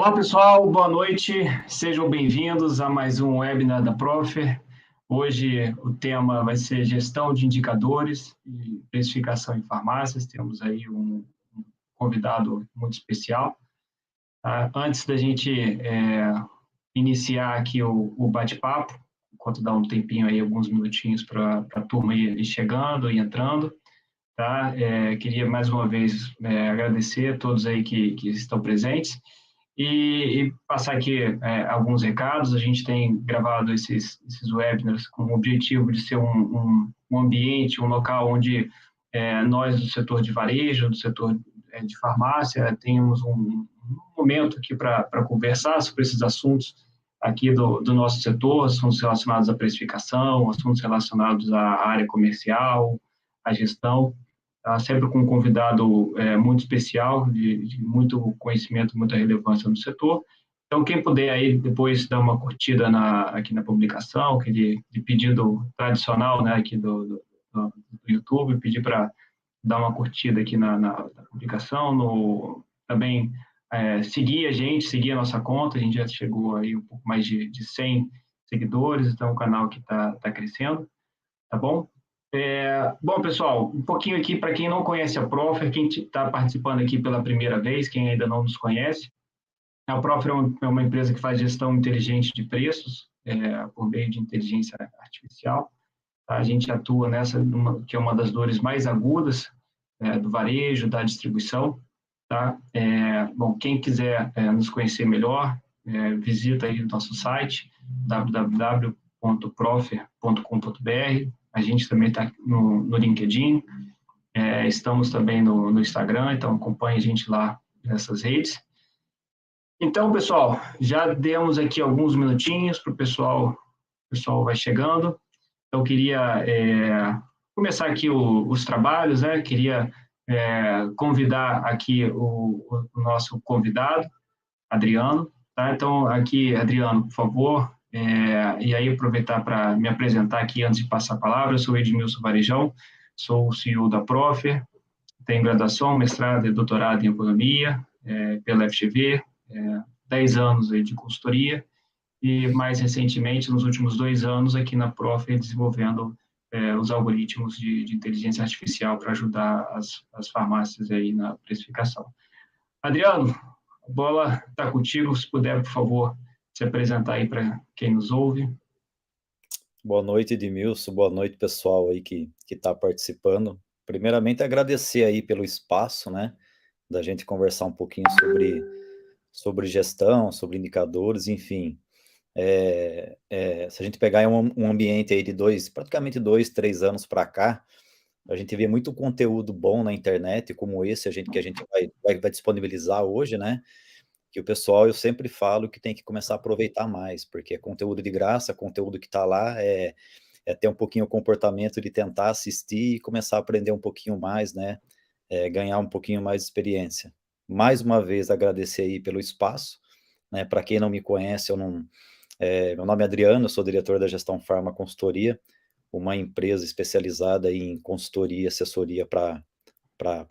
Olá, pessoal, boa noite. Sejam bem-vindos a mais um webinar da Profer. Hoje o tema vai ser gestão de indicadores e precificação em farmácias. Temos aí um convidado muito especial. Antes da gente iniciar aqui o bate-papo, enquanto dá um tempinho aí, alguns minutinhos para a turma ir chegando e entrando, tá? Queria mais uma vez agradecer a todos aí que estão presentes. E passar aqui alguns recados. A gente tem gravado esses webinars com o objetivo de ser um ambiente, um local onde nós do setor de varejo, do setor de farmácia, tenhamos um momento aqui para conversar sobre esses assuntos aqui do nosso setor, assuntos relacionados à precificação, assuntos relacionados à área comercial, à gestão. Sempre com um convidado muito especial, de muito conhecimento, muita relevância no setor. Então, quem puder aí depois dar uma curtida aqui na publicação, aquele de pedido tradicional, né, aqui do YouTube, pedir para dar uma curtida aqui na publicação, também seguir a gente, seguir a nossa conta. A gente já chegou aí um pouco mais de 100 seguidores, então o canal aqui está crescendo, tá bom? Bom, pessoal, um pouquinho aqui para quem não conhece a Profer, quem está participando aqui pela primeira vez, quem ainda não nos conhece. A Profer é uma empresa que faz gestão inteligente de preços por meio de inteligência artificial. Tá? A gente atua nessa, que é uma das dores mais agudas do varejo, da distribuição. Tá? Bom, quem quiser nos conhecer melhor, visita aí o nosso site, www.profer.com.br. A gente também está no LinkedIn, estamos também no Instagram, então acompanhe a gente lá nessas redes. Então, pessoal, já demos aqui alguns minutinhos para o pessoal vai chegando. Então, queria começar aqui os trabalhos, né? Queria convidar aqui o nosso convidado, Adriano. Tá? Então, aqui, Adriano, por favor. E aí, aproveitar para me apresentar aqui antes de passar a palavra. Eu sou Edmilson Varejão, sou o CEO da Profer, tenho graduação, mestrado e doutorado em economia pela FGV, 10 anos aí de consultoria e, mais recentemente, nos últimos 2 anos, aqui na Profer, desenvolvendo os algoritmos de inteligência artificial para ajudar as farmácias aí na precificação. Adriano, a bola está contigo, se puder, por favor, se apresentar aí para quem nos ouve. Boa noite, Edmilson. Boa noite, pessoal aí que está participando. Primeiramente, agradecer aí pelo espaço, né, da gente conversar um pouquinho sobre gestão, sobre indicadores, enfim. Se a gente pegar um ambiente aí de praticamente 2, 3 anos para cá, a gente vê muito conteúdo bom na internet, como esse que a gente vai disponibilizar hoje, né? Que o pessoal, eu sempre falo que tem que começar a aproveitar mais, porque é conteúdo de graça, conteúdo que está lá, ter um pouquinho o comportamento de tentar assistir e começar a aprender um pouquinho mais, né? Ganhar um pouquinho mais de experiência. Mais uma vez, agradecer aí pelo espaço, né? Para quem não me conhece, meu nome é Adriano, eu sou diretor da Gestão Farma Consultoria, uma empresa especializada em consultoria e assessoria para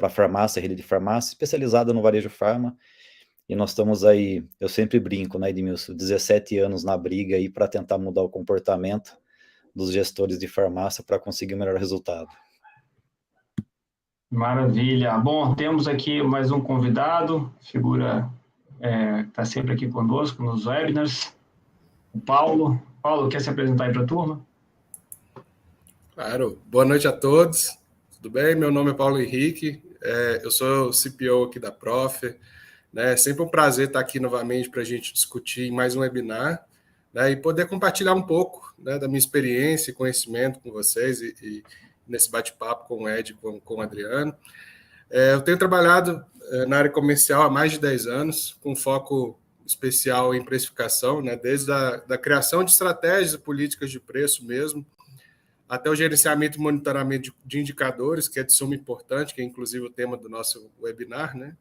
farmácia, rede de farmácia, especializada no varejo farma. E nós estamos aí, eu sempre brinco, né, Edmilson, 17 anos na briga aí para tentar mudar o comportamento dos gestores de farmácia para conseguir o melhor resultado. Maravilha. Bom, temos aqui mais um convidado, figura que está sempre aqui conosco nos webinars, o Paulo. Paulo, quer se apresentar aí para a turma? Claro. Boa noite a todos. Tudo bem? Meu nome é Paulo Henrique, eu sou o CPO aqui da Profer. É sempre um prazer estar aqui novamente para a gente discutir em mais um webinar, né, e poder compartilhar um pouco, né, da minha experiência e conhecimento com vocês e nesse bate-papo com o Ed e com o Adriano. Eu tenho trabalhado na área comercial há mais de 10 anos, com foco especial em precificação, né, desde a criação de estratégias e políticas de preço mesmo, até o gerenciamento e monitoramento de indicadores, que é de suma importância, que é inclusive o tema do nosso webinar, né?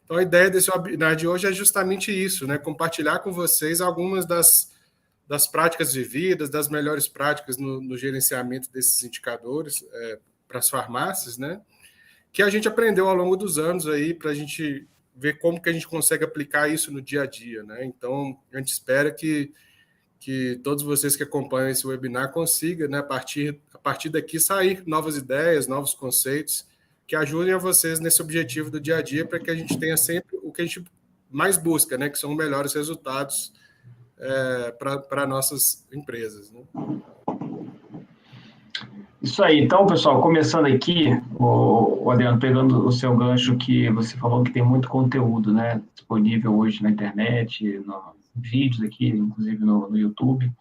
Então, a ideia desse webinar de hoje é justamente isso, né? Compartilhar com vocês algumas das práticas vividas, das melhores práticas no gerenciamento desses indicadores para as farmácias, né? Que a gente aprendeu ao longo dos anos aí para a gente ver como que a gente consegue aplicar isso no dia a dia, né? Então, a gente espera que todos vocês que acompanham esse webinar consigam, né, a partir daqui, sair novas ideias, novos conceitos, que ajudem a vocês nesse objetivo do dia a dia, para que a gente tenha sempre o que a gente mais busca, né, que são melhores resultados para nossas empresas, né? Isso aí. Então, pessoal, começando aqui, o Adriano, pegando o seu gancho que você falou que tem muito conteúdo, né, disponível hoje na internet, vídeos aqui, inclusive no YouTube.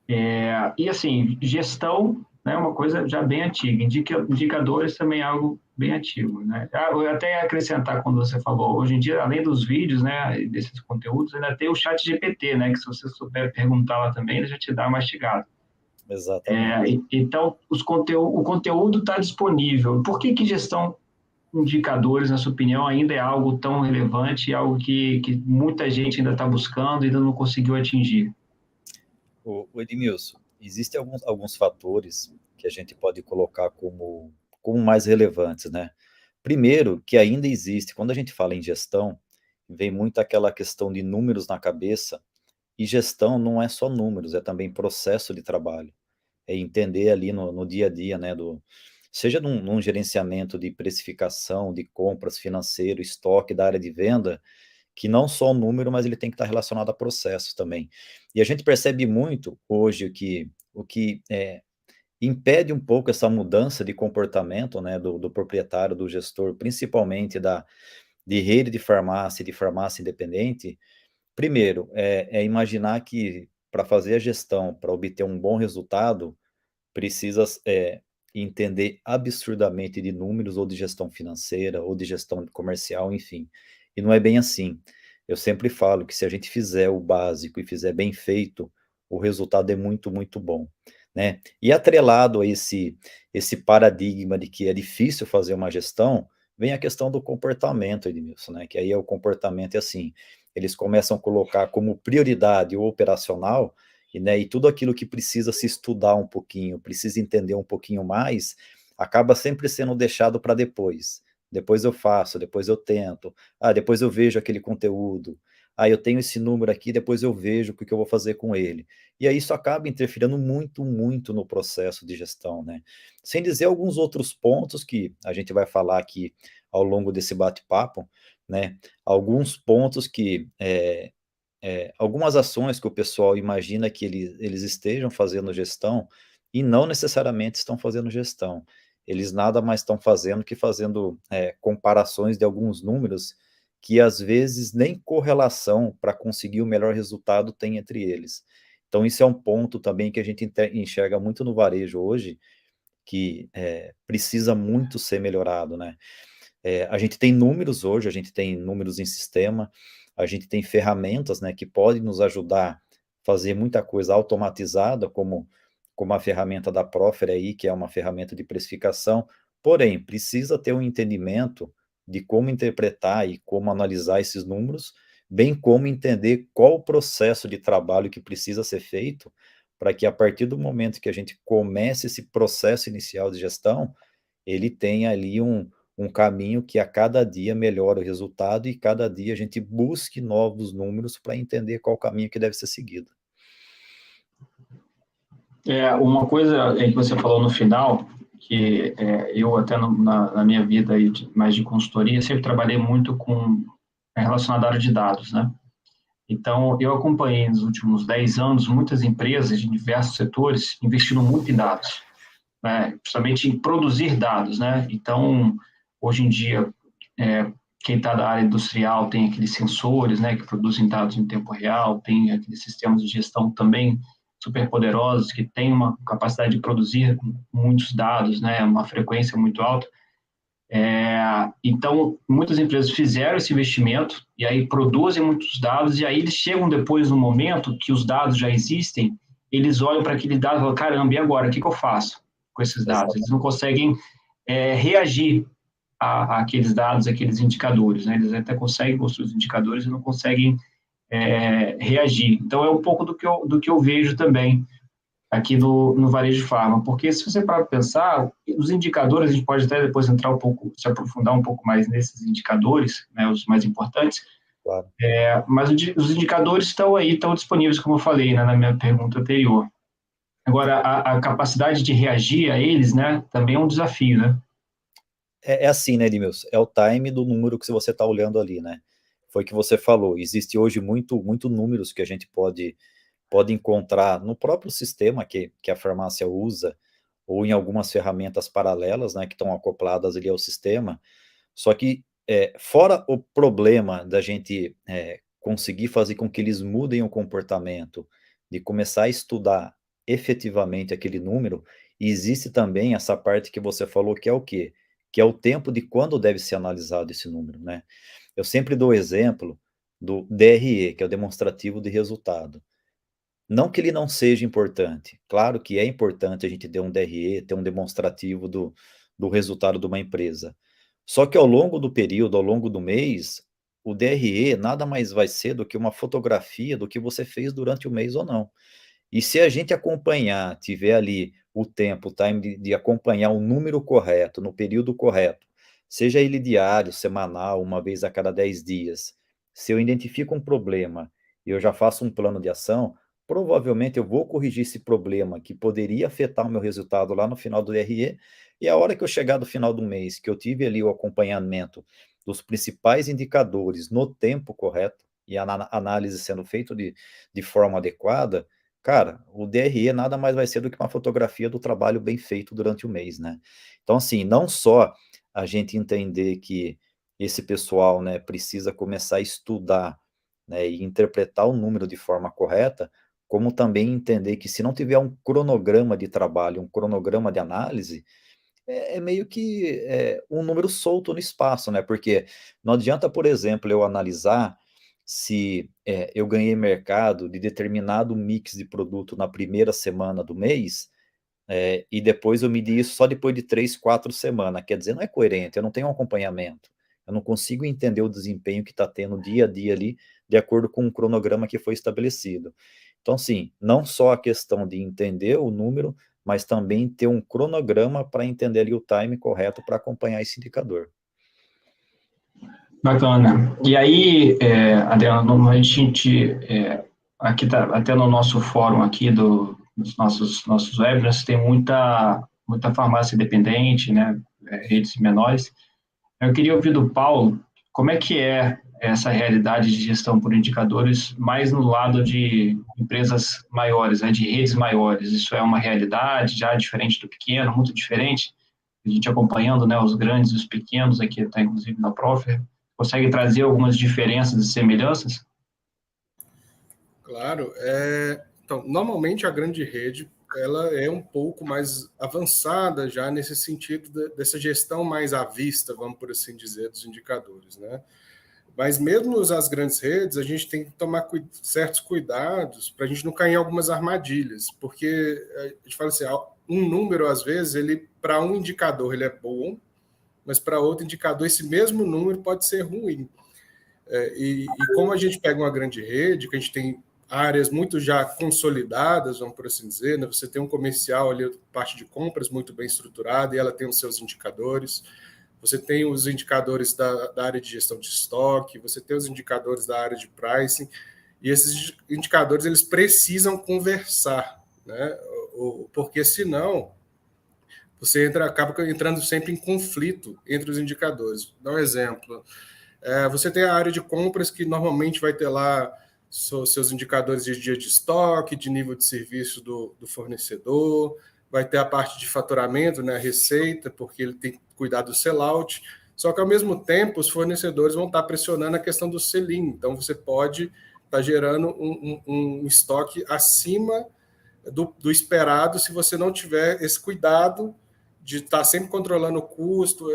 E, assim, gestão, né, é uma coisa já bem antiga. Indicadores também é algo bem antigo, né? Eu até ia acrescentar quando você falou, hoje em dia, além dos vídeos, né, desses conteúdos, ainda tem o chat GPT, né, que se você souber perguntar lá também, ele já te dá mastigado. Exatamente. Então, o conteúdo está disponível. Por que gestão indicadores, na sua opinião, ainda é algo tão relevante, algo que muita gente ainda está buscando e ainda não conseguiu atingir? O Edmilson, existem alguns fatores que a gente pode colocar como mais relevantes, né? Primeiro, que ainda existe, quando a gente fala em gestão, vem muito aquela questão de números na cabeça, e gestão não é só números, é também processo de trabalho. É entender ali no dia a dia, né, seja num gerenciamento de precificação, de compras, financeiro, estoque, da área de venda, que não só o número, mas ele tem que estar relacionado a processos também. E a gente percebe muito hoje o que impede um pouco essa mudança de comportamento, né, do proprietário, do gestor, principalmente de rede de farmácia independente. Primeiro, é imaginar que para fazer a gestão, para obter um bom resultado, precisa entender absurdamente de números, ou de gestão financeira, ou de gestão comercial, enfim. E não é bem assim. Eu sempre falo que se a gente fizer o básico e fizer bem feito, o resultado é muito, muito bom, né? E atrelado a esse paradigma de que é difícil fazer uma gestão, vem a questão do comportamento, Edmilson, né? Que aí o comportamento é assim, eles começam a colocar como prioridade o operacional, e tudo aquilo que precisa se estudar um pouquinho, precisa entender um pouquinho mais, acaba sempre sendo deixado para depois. Depois eu faço, depois eu tento, depois eu vejo aquele conteúdo, eu tenho esse número aqui, depois eu vejo o que eu vou fazer com ele. E aí isso acaba interferindo muito, muito no processo de gestão, né? Sem dizer alguns outros pontos que a gente vai falar aqui ao longo desse bate-papo, né? Alguns pontos que algumas ações que o pessoal imagina que eles estejam fazendo gestão e não necessariamente estão fazendo gestão. Eles nada mais estão fazendo que fazendo comparações de alguns números que às vezes nem correlação para conseguir o melhor resultado tem entre eles. Então isso é um ponto também que a gente enxerga muito no varejo hoje, que precisa muito ser melhorado, né? A gente tem números hoje, a gente tem números em sistema, a gente tem ferramentas, né, que podem nos ajudar a fazer muita coisa automatizada, como a ferramenta da Profer aí, que é uma ferramenta de precificação, porém, precisa ter um entendimento de como interpretar e como analisar esses números, bem como entender qual o processo de trabalho que precisa ser feito, para que a partir do momento que a gente comece esse processo inicial de gestão, ele tenha ali um caminho que a cada dia melhora o resultado, e cada dia a gente busque novos números para entender qual o caminho que deve ser seguido. Uma coisa que você falou no final, que eu até na minha vida aí mais de consultoria, sempre trabalhei muito com relacionado à área de dados, né? Então, eu acompanhei nos últimos 10 anos muitas empresas de diversos setores investindo muito em dados, né? Principalmente em produzir dados, né? Então, hoje em dia, quem está da área industrial tem aqueles sensores, né, que produzem dados em tempo real, tem aqueles sistemas de gestão também super poderosos que têm uma capacidade de produzir muitos dados, né, uma frequência muito alta. Então, muitas empresas fizeram esse investimento e aí produzem muitos dados, e aí eles chegam depois no momento que os dados já existem, eles olham para aquele dado e falam, caramba, e agora? O que eu faço com esses dados? Eles não conseguem reagir àqueles dados, àqueles indicadores, né? Eles até conseguem construir os indicadores e não conseguem reagir. Então, é um pouco do que eu vejo também. aqui no varejo de farma, porque se você parar para pensar, os indicadores, a gente pode até depois entrar um pouco, se aprofundar um pouco mais nesses indicadores, né, os mais importantes, Claro. mas os indicadores estão aí, estão disponíveis, como eu falei, né, na minha pergunta anterior. Agora, a capacidade de reagir a eles, né, também é um desafio, né? É assim, né, Edmilson? É o time do número que você está olhando ali, né? Foi o que você falou. Existe hoje muito números que a gente pode encontrar no próprio sistema que a farmácia usa, ou em algumas ferramentas paralelas, né, que estão acopladas ali ao sistema. Só que, fora o problema da gente conseguir fazer com que eles mudem o comportamento, de começar a estudar efetivamente aquele número, existe também essa parte que você falou, que é o quê? Que é o tempo de quando deve ser analisado esse número, né? Eu sempre dou o exemplo do DRE, que é o demonstrativo de resultado. Não que ele não seja importante, claro que é importante a gente ter um DRE, ter um demonstrativo do resultado de uma empresa. Só que ao longo do período, ao longo do mês, o DRE nada mais vai ser do que uma fotografia do que você fez durante o mês ou não. E se a gente acompanhar, tiver ali o tempo, o time de acompanhar o número correto, no período correto, seja ele diário, semanal, uma vez a cada 10 dias, se eu identifico um problema e eu já faço um plano de ação, provavelmente eu vou corrigir esse problema que poderia afetar o meu resultado lá no final do DRE, e a hora que eu chegar do final do mês, que eu tive ali o acompanhamento dos principais indicadores no tempo correto, e a análise sendo feita de forma adequada, cara, o DRE nada mais vai ser do que uma fotografia do trabalho bem feito durante o mês, né? Então, assim, não só a gente entender que esse pessoal, né, precisa começar a estudar, né, e interpretar o número de forma correta, como também entender que se não tiver um cronograma de trabalho, um cronograma de análise, é meio que um número solto no espaço, né? Porque não adianta, por exemplo, eu analisar se eu ganhei mercado de determinado mix de produto na primeira semana do mês, e depois eu medir isso só depois de 3, 4 semanas. Quer dizer, não é coerente, eu não tenho um acompanhamento. Eu não consigo entender o desempenho que está tendo dia a dia ali, de acordo com o cronograma que foi estabelecido. Então, sim, não só a questão de entender o número, mas também ter um cronograma para entender ali o time correto para acompanhar esse indicador. Bacana. E aí, Adriano, a gente, aqui tá, até no nosso fórum aqui dos nossos webinars, tem muita farmácia independente, né, redes menores. Eu queria ouvir do Paulo, como é que é essa realidade de gestão por indicadores, mais no lado de empresas maiores, né, de redes maiores. Isso é uma realidade já diferente do pequeno, muito diferente? A gente acompanhando, né, os grandes e os pequenos, aqui está inclusive na Profer, consegue trazer algumas diferenças e semelhanças? Claro. Então, normalmente a grande rede ela é um pouco mais avançada já nesse sentido dessa gestão mais à vista, vamos por assim dizer, dos indicadores, né? Mas mesmo as grandes redes, a gente tem que tomar certos cuidados para a gente não cair em algumas armadilhas, porque a gente fala assim, um número, às vezes, ele para um indicador ele é bom, mas para outro indicador esse mesmo número pode ser ruim. E como a gente pega uma grande rede, que a gente tem áreas muito já consolidadas, vamos por assim dizer, né? Você tem um comercial ali, parte de compras muito bem estruturada, e ela tem os seus indicadores. Você tem os indicadores da área de gestão de estoque, você tem os indicadores da área de pricing, e esses indicadores eles precisam conversar, né? Porque senão você acaba entrando sempre em conflito entre os indicadores. Dá um exemplo. Você tem a área de compras que normalmente vai ter lá seus indicadores de dia de estoque, de nível de serviço do fornecedor, vai ter a parte de faturamento, né, a receita, porque ele tem que cuidar do sellout. Só que, ao mesmo tempo, os fornecedores vão estar pressionando a questão do sell-in. Então, você pode estar gerando um estoque acima do esperado se você não tiver esse cuidado de estar sempre controlando o custo,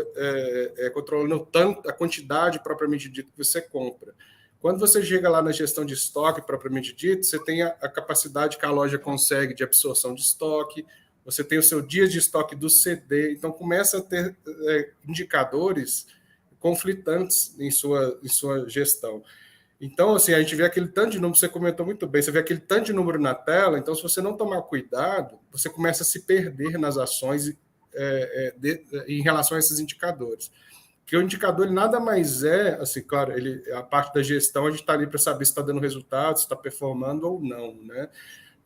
controlando tanto a quantidade propriamente dita que você compra. Quando você chega lá na gestão de estoque propriamente dito, você tem a capacidade que a loja consegue de absorção de estoque, você tem o seu dia de estoque do CD, então começa a ter indicadores conflitantes em sua gestão. Então, assim, a gente vê aquele tanto de número, você comentou muito bem, você vê aquele tanto de número na tela, então, se você não tomar cuidado, você começa a se perder nas ações em relação a esses indicadores. Porque o indicador ele nada mais é, assim, claro, a parte da gestão, a gente está ali para saber se está dando resultado, se está performando ou não, né?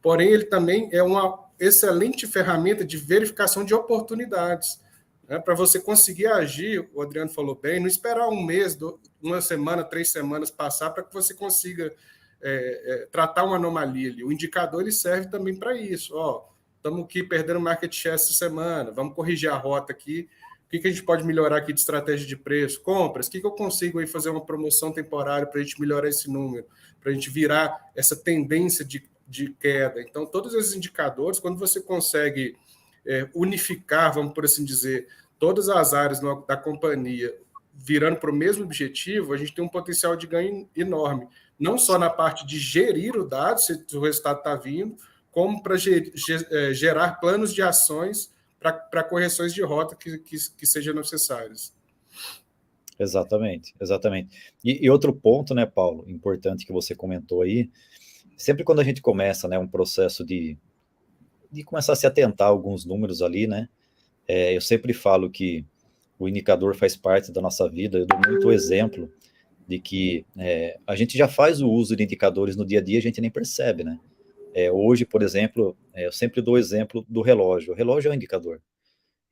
Porém, ele também é uma excelente ferramenta de verificação de oportunidades, né? Para você conseguir agir, o Adriano falou bem, não esperar um mês, uma semana, 3 semanas passar para que você consiga tratar uma anomalia ali. O indicador ele serve também para isso. Estamos aqui perdendo market share essa semana, vamos corrigir a rota aqui. O que a gente pode melhorar aqui de estratégia de preço? Compras, o que eu consigo aí fazer uma promoção temporária para a gente melhorar esse número, para a gente virar essa tendência de queda. Então, todos esses indicadores, quando você consegue unificar, vamos por assim dizer, todas as áreas da companhia virando para o mesmo objetivo, a gente tem um potencial de ganho enorme. Não só na parte de gerir o dado, se o resultado está vindo, como para gerar planos de ações para correções de rota que sejam necessárias. Exatamente, exatamente. E outro ponto, né, Paulo, importante que você comentou aí, sempre quando a gente começa, né, um processo de começar a se atentar a alguns números ali, né, eu sempre falo que o indicador faz parte da nossa vida. Eu dou muito exemplo de que a gente já faz o uso de indicadores no dia a dia, a gente nem percebe, né? Hoje, por exemplo, eu sempre dou o exemplo do relógio. O relógio é um indicador.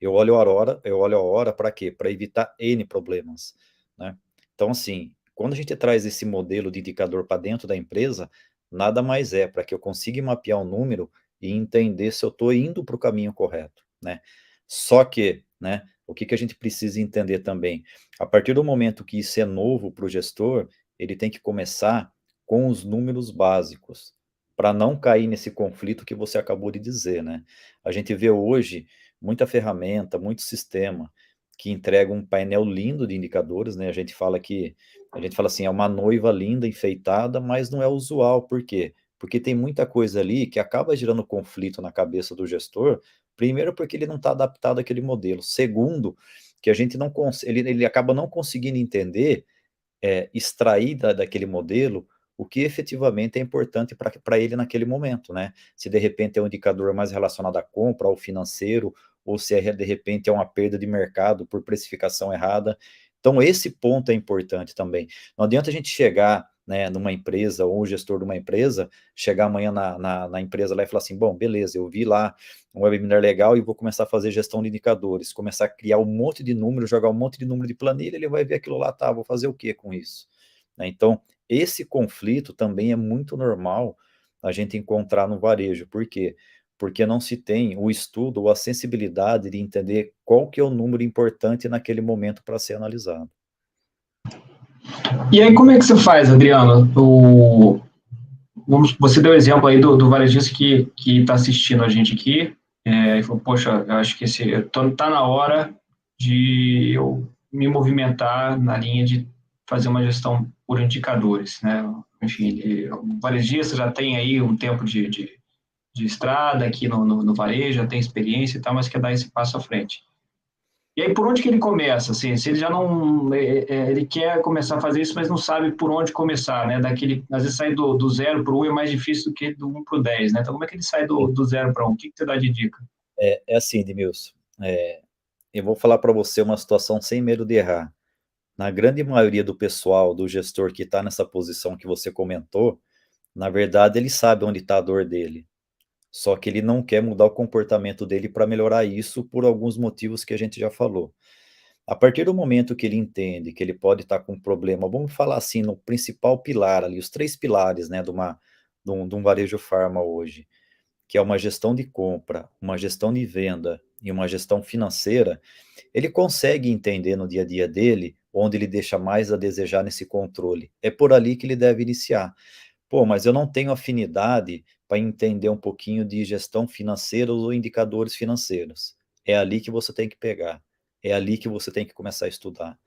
Eu olho a hora para quê? Para evitar N problemas, né? Então, assim, quando a gente traz esse modelo de indicador para dentro da empresa, nada mais é para que eu consiga mapear um número e entender se eu estou indo para o caminho correto, né? Só que, né, o que a gente precisa entender também, a partir do momento que isso é novo para o gestor, ele tem que começar com os números básicos, para não cair nesse conflito que você acabou de dizer, né? A gente vê hoje muita ferramenta, muito sistema que entrega um painel lindo de indicadores, né? A gente fala assim, é uma noiva linda, enfeitada, mas não é usual. Por quê? Porque tem muita coisa ali que acaba gerando conflito na cabeça do gestor. Primeiro, porque ele não está adaptado àquele modelo. Segundo, que a gente não ele acaba não conseguindo entender, extrair daquele modelo o que efetivamente é importante para ele naquele momento, né? Se de repente é um indicador mais relacionado à compra, ao financeiro, ou se de repente é uma perda de mercado por precificação errada. Então, esse ponto é importante também. Não adianta a gente chegar, né, numa empresa, ou o gestor de uma empresa, chegar amanhã na empresa lá e falar assim, bom, beleza, eu vi lá um webinar legal e vou começar a fazer gestão de indicadores, começar a criar um monte de números, jogar um monte de número de planilha, ele vai ver aquilo lá, tá, vou fazer o que com isso? Né? Então, esse conflito também é muito normal a gente encontrar no varejo. Por quê? Porque não se tem o estudo ou a sensibilidade de entender qual que é o número importante naquele momento para ser analisado. E aí, como é que você faz, Adriano? Você deu o exemplo aí do varejista que está assistindo a gente aqui, e falou, poxa, eu acho que tá na hora de eu me movimentar na linha de fazer uma gestão por indicadores, né? Enfim, o varejista já tem aí um tempo de estrada aqui no varejo, já tem experiência e tal, mas quer dar esse passo à frente. E aí, por onde que ele começa? Assim, se ele já não... ele quer começar a fazer isso, mas não sabe por onde começar, né? Às vezes sair do 0 para o 1 é mais difícil do que do 1 para o 10, né? Então, como é que ele sai do 0 para 1? O que você dá de dica? É assim, Edmilson, eu vou falar para você uma situação sem medo de errar. Na grande maioria do pessoal, do gestor que está nessa posição que você comentou, na verdade, ele sabe onde está a dor dele. Só que ele não quer mudar o comportamento dele para melhorar isso por alguns motivos que a gente já falou. A partir do momento que ele entende que ele pode estar com um problema, vamos falar assim, no principal pilar ali, os 3 pilares, né, de um varejo farma hoje, que é uma gestão de compra, uma gestão de venda e uma gestão financeira, ele consegue entender no dia a dia dele onde ele deixa mais a desejar nesse controle. É por ali que ele deve iniciar. Pô, mas eu não tenho afinidade para entender um pouquinho de gestão financeira ou indicadores financeiros. É ali que você tem que pegar. É ali que você tem que começar a estudar.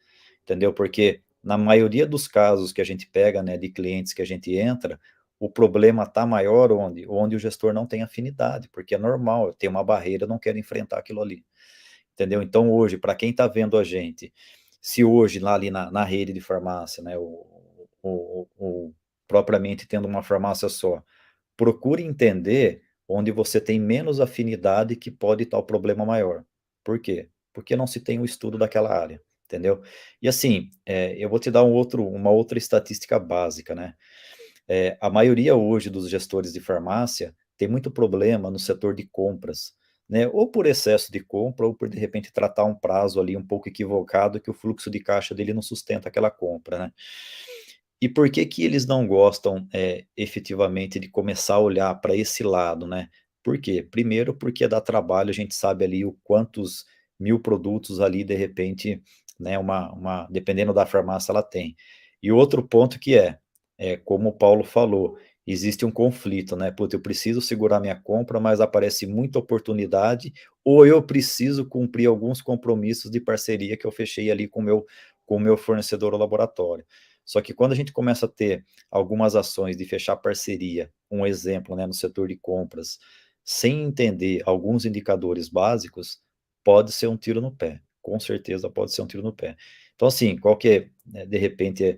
Entendeu? Porque na maioria dos casos que a gente pega, né, de clientes que a gente entra, o problema está maior onde o gestor não tem afinidade, porque é normal, eu tenho uma barreira, eu não quero enfrentar aquilo ali. Entendeu? Então, hoje, para quem está vendo a gente, se hoje lá ali na rede de farmácia, né, ou propriamente tendo uma farmácia só. Procure entender onde você tem menos afinidade que pode estar o problema maior. Por quê? Porque não se tem um estudo daquela área, entendeu? E assim, eu vou te dar uma outra estatística básica, né? A maioria hoje dos gestores de farmácia tem muito problema no setor de compras, né? Ou por excesso de compra, ou por de repente tratar um prazo ali um pouco equivocado que o fluxo de caixa dele não sustenta aquela compra, né? E por que que eles não gostam, efetivamente de começar a olhar para esse lado, né? Por quê? Primeiro porque dá trabalho, a gente sabe ali o quantos mil produtos ali, de repente, né, dependendo da farmácia ela tem. E outro ponto que como o Paulo falou, existe um conflito, né? Putz, eu preciso segurar minha compra, mas aparece muita oportunidade, ou eu preciso cumprir alguns compromissos de parceria que eu fechei ali com o meu fornecedor ou laboratório. Só que quando a gente começa a ter algumas ações de fechar parceria, um exemplo, né, no setor de compras, sem entender alguns indicadores básicos, pode ser um tiro no pé. Com certeza pode ser um tiro no pé. Então, assim, qual que é, né, de repente,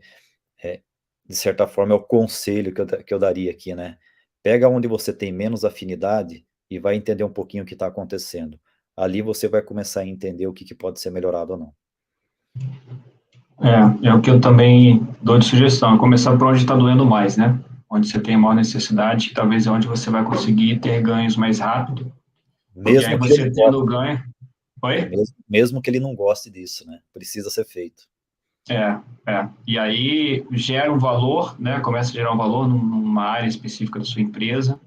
de certa forma, é o conselho que eu daria aqui, né? Pega onde você tem menos afinidade e vai entender um pouquinho o que está acontecendo. Ali você vai começar a entender o que pode ser melhorado ou não. É o que eu também dou de sugestão, é começar por onde está doendo mais, né? Onde você tem maior necessidade, que talvez é onde você vai conseguir ter ganhos mais rápido. E aí Mesmo que ele você não tendo goste, ganho... Oi? mesmo que ele não goste disso, né? Precisa ser feito. E aí gera um valor, né? Começa a gerar um valor numa área específica da sua empresa,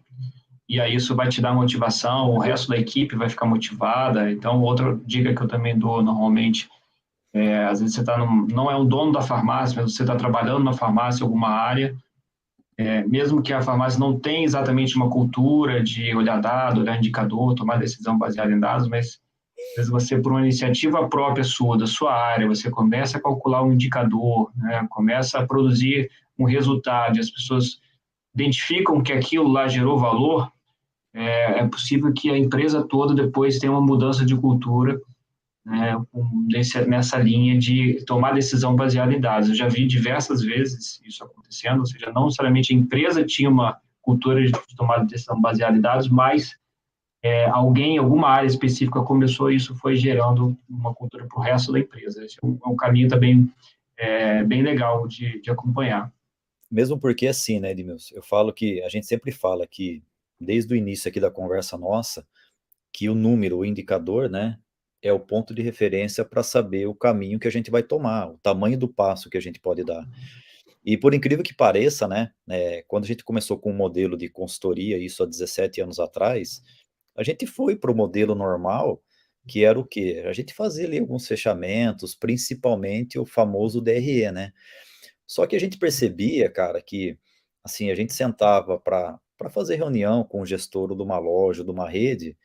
e aí isso vai te dar motivação, o resto da equipe vai ficar motivada. Então, outra dica que eu também dou normalmente, às vezes você não é um dono da farmácia, mas você está trabalhando na farmácia, em alguma área, mesmo que a farmácia não tenha exatamente uma cultura de olhar dado, olhar indicador, tomar decisão baseada em dados, mas às vezes você, por uma iniciativa própria sua, da sua área, você começa a calcular um indicador, né? Começa a produzir um resultado, e as pessoas identificam que aquilo lá gerou valor, é possível que a empresa toda depois tenha uma mudança de cultura, né, nessa linha de tomar decisão baseada em dados. Eu já vi diversas vezes isso acontecendo, ou seja, não necessariamente a empresa tinha uma cultura de tomar decisão baseada em dados, mas alguém, alguma área específica começou e isso foi gerando uma cultura para o resto da empresa. Esse é um caminho também bem legal de acompanhar. Mesmo porque assim, né, Edmilson, eu falo que, a gente sempre fala que, desde o início aqui da conversa nossa, que o número, o indicador, né, é o ponto de referência para saber o caminho que a gente vai tomar, o tamanho do passo que a gente pode dar. E por incrível que pareça, né, quando a gente começou com um modelo de consultoria, isso há 17 anos atrás, a gente foi para o modelo normal, que era o quê? A gente fazia ali alguns fechamentos, principalmente o famoso DRE, né? Só que a gente percebia, cara, que assim, a gente sentava para fazer reunião com o gestor de uma loja, de uma rede,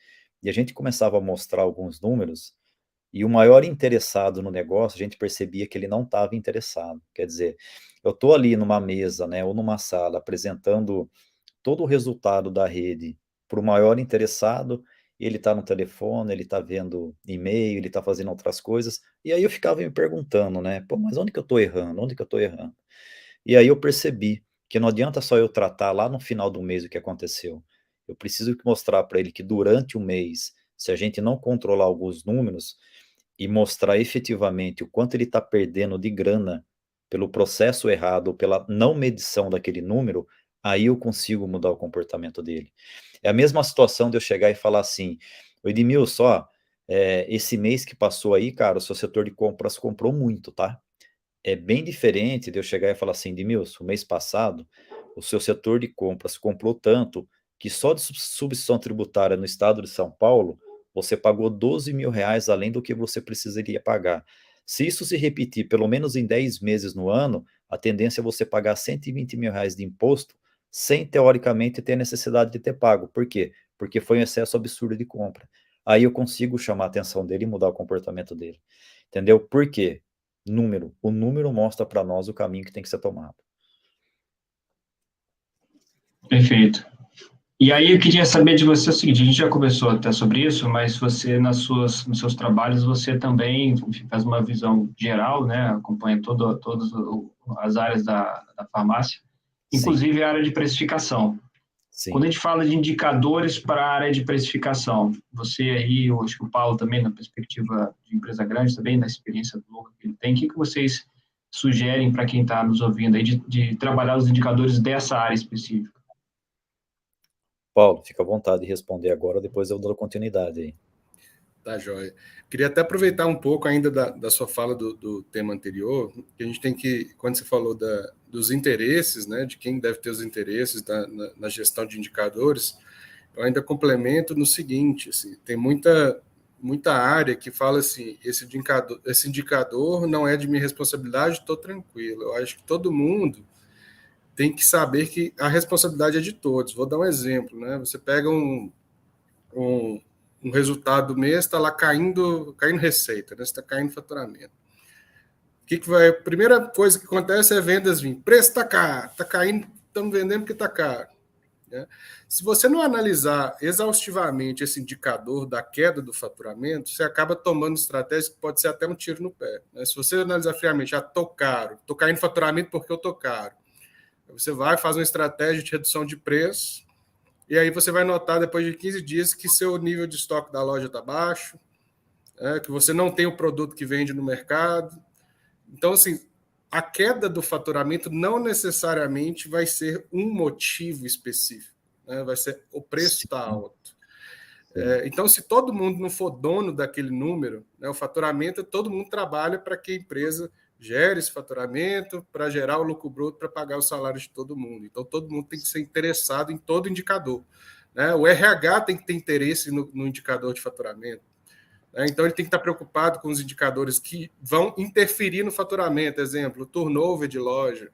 e a gente começava a mostrar alguns números, e o maior interessado no negócio, a gente percebia que ele não estava interessado. Quer dizer, eu estou ali numa mesa, né, ou numa sala, apresentando todo o resultado da rede para o maior interessado, ele está no telefone, ele está vendo e-mail, ele está fazendo outras coisas, e aí eu ficava me perguntando, né, pô, mas onde que eu estou errando? Onde que eu estou errando? E aí eu percebi que não adianta só eu tratar lá no final do mês o que aconteceu. Eu preciso mostrar para ele que durante o mês, se a gente não controlar alguns números e mostrar efetivamente o quanto ele está perdendo de grana pelo processo errado ou pela não medição daquele número, aí eu consigo mudar o comportamento dele. É a mesma situação de eu chegar e falar assim, o Edmilson, ó, esse mês que passou aí, cara, o seu setor de compras comprou muito, tá? É bem diferente de eu chegar e falar assim, Edmilson, o mês passado, o seu setor de compras comprou tanto que só de substituição tributária no estado de São Paulo, você pagou 12 mil reais além do que você precisaria pagar. Se isso se repetir pelo menos em 10 meses no ano, a tendência é você pagar 120 mil reais de imposto sem, teoricamente, ter necessidade de ter pago. Por quê? Porque foi um excesso absurdo de compra. Aí eu consigo chamar a atenção dele e mudar o comportamento dele. Entendeu? Por quê? Número. O número mostra para nós o caminho que tem que ser tomado. Perfeito. E aí eu queria saber de você o seguinte, a gente já conversou até sobre isso, mas você nos seus trabalhos, você também faz uma visão geral, né? Acompanha todo o as áreas da farmácia, inclusive Sim. A área de precificação. Sim. Quando a gente fala de indicadores para a área de precificação, você aí, eu acho que o Paulo também, na perspectiva de empresa grande, também na experiência do Lucas que ele tem, o que vocês sugerem para quem está nos ouvindo aí de trabalhar os indicadores dessa área específica? Paulo, fica à vontade de responder agora, depois eu dou continuidade aí. Tá, joia. Queria até aproveitar um pouco ainda da sua fala do tema anterior, que a gente tem que, quando você falou dos interesses, né, de quem deve ter os interesses na gestão de indicadores, eu ainda complemento no seguinte, assim, tem muita área que fala assim, esse indicador não é de minha responsabilidade, estou tranquilo. Eu acho que todo mundo tem que saber que a responsabilidade é de todos. Vou dar um exemplo, né? Você pega um resultado do mês, está lá caindo receita, né? Está caindo faturamento. A primeira coisa que acontece é vendas vir. Preço está caro, está caindo, estamos vendendo porque está caro. Né? Se você não analisar exaustivamente esse indicador da queda do faturamento, você acaba tomando estratégias que pode ser até um tiro no pé. Né? Se você analisar friamente, estou caro, estou caindo faturamento porque eu estou caro. Você vai, faz uma estratégia de redução de preço, e aí você vai notar, depois de 15 dias, que seu nível de estoque da loja está baixo, que você não tem o produto que vende no mercado. Então, assim, a queda do faturamento não necessariamente vai ser um motivo específico, né? Vai ser o preço está alto. Então, se todo mundo não for dono daquele número, né, o faturamento, todo mundo trabalha para que a empresa gere esse faturamento, para gerar o lucro bruto, para pagar o salário de todo mundo. Então, todo mundo tem que ser interessado em todo indicador. Né? O RH tem que ter interesse no indicador de faturamento. Né? Então, ele tem que estar preocupado com os indicadores que vão interferir no faturamento. Exemplo, o turnover de loja.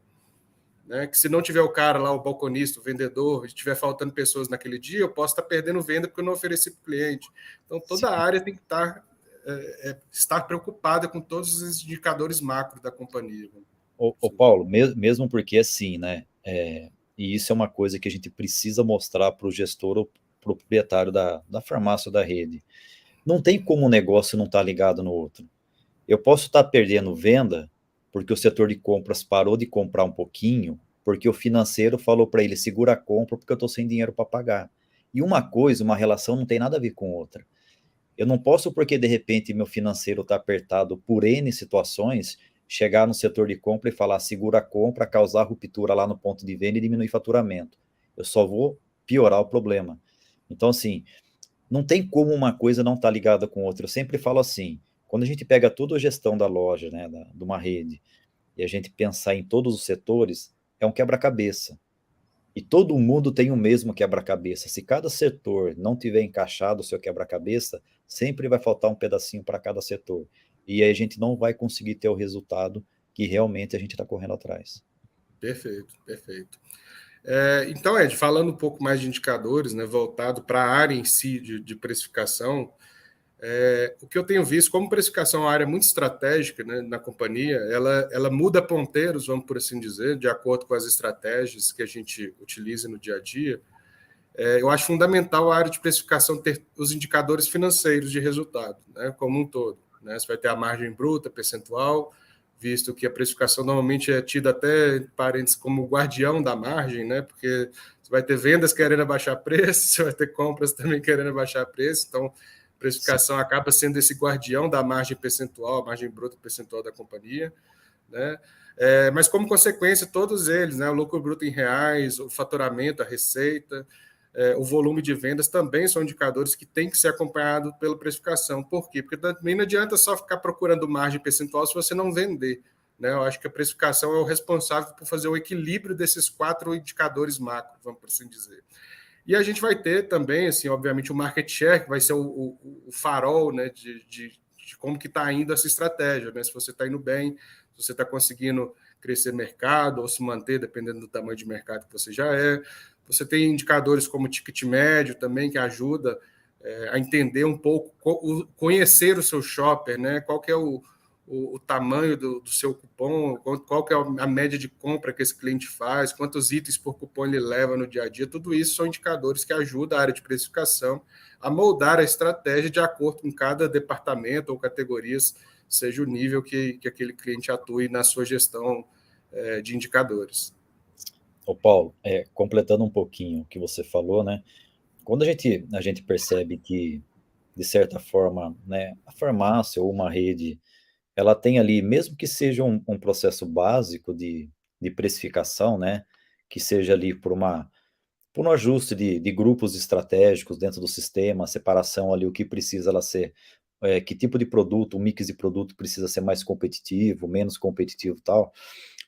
Né? Que se não tiver o cara lá, o balconista, o vendedor, e estiver faltando pessoas naquele dia, eu posso estar perdendo venda porque eu não ofereci para o cliente. Então, toda a área tem que estar preocupada com todos os indicadores macro da companhia. Ô Paulo, mesmo porque assim, né? E isso é uma coisa que a gente precisa mostrar para o gestor ou proprietário da farmácia ou da rede. Não tem como um negócio não estar ligado no outro. Eu posso estar perdendo venda porque o setor de compras parou de comprar um pouquinho, porque o financeiro falou para ele, segura a compra porque eu estou sem dinheiro para pagar. E uma relação não tem nada a ver com outra. Eu não posso, porque de repente meu financeiro está apertado por N situações, chegar no setor de compra e falar segura a compra, causar ruptura lá no ponto de venda e diminuir faturamento. Eu só vou piorar o problema. Então, assim, não tem como uma coisa não estar ligada com outra. Eu sempre falo assim, quando a gente pega toda a gestão da loja, né, de uma rede, e a gente pensar em todos os setores, é um quebra-cabeça. E todo mundo tem o mesmo quebra-cabeça. Se cada setor não tiver encaixado o seu quebra-cabeça, sempre vai faltar um pedacinho para cada setor. E aí a gente não vai conseguir ter o resultado que realmente a gente está correndo atrás. Perfeito, perfeito. Então, Ed, falando um pouco mais de indicadores, né, voltado para a área em si de precificação, o que eu tenho visto, como precificação é uma área muito estratégica, né, na companhia, ela muda ponteiros, vamos por assim dizer, de acordo com as estratégias que a gente utiliza no dia a dia. Eu acho fundamental a área de precificação ter os indicadores financeiros de resultado, né, como um todo. Né? Você vai ter a margem bruta, percentual, visto que a precificação normalmente é tida até, parênteses, como guardião da margem, né, porque você vai ter vendas querendo abaixar preço, você vai ter compras também querendo abaixar preço, então a precificação acaba sendo esse guardião da margem percentual, a margem bruta percentual da companhia, né? Mas como consequência, todos eles, né, o lucro bruto em reais, o faturamento, a receita, o volume de vendas também são indicadores que têm que ser acompanhados pela precificação. Por quê? Porque também não adianta só ficar procurando margem percentual se você não vender. Né? Eu acho que a precificação é o responsável por fazer o equilíbrio desses 4 indicadores macro, vamos por assim dizer. E a gente vai ter também, assim, obviamente, o market share, que vai ser o farol, né, de como que está indo essa estratégia, né? Se você está indo bem, se você está conseguindo crescer mercado ou se manter, dependendo do tamanho de mercado que você já é. Você tem indicadores como o ticket médio também, que ajuda a entender um pouco, conhecer o seu shopper, né? Qual que é o tamanho do seu cupom, qual que é a média de compra que esse cliente faz, quantos itens por cupom ele leva no dia a dia, tudo isso são indicadores que ajudam a área de precificação a moldar a estratégia de acordo com cada departamento ou categorias, seja o nível que aquele cliente atue na sua gestão de indicadores. Ô Paulo, completando um pouquinho o que você falou, né? Quando a gente percebe que, de certa forma, né, a farmácia ou uma rede, ela tem ali, mesmo que seja um processo básico de precificação, né, que seja ali por um ajuste de grupos estratégicos dentro do sistema, a separação ali, o que precisa ela ser, que tipo de produto, o mix de produto precisa ser mais competitivo, menos competitivo e tal,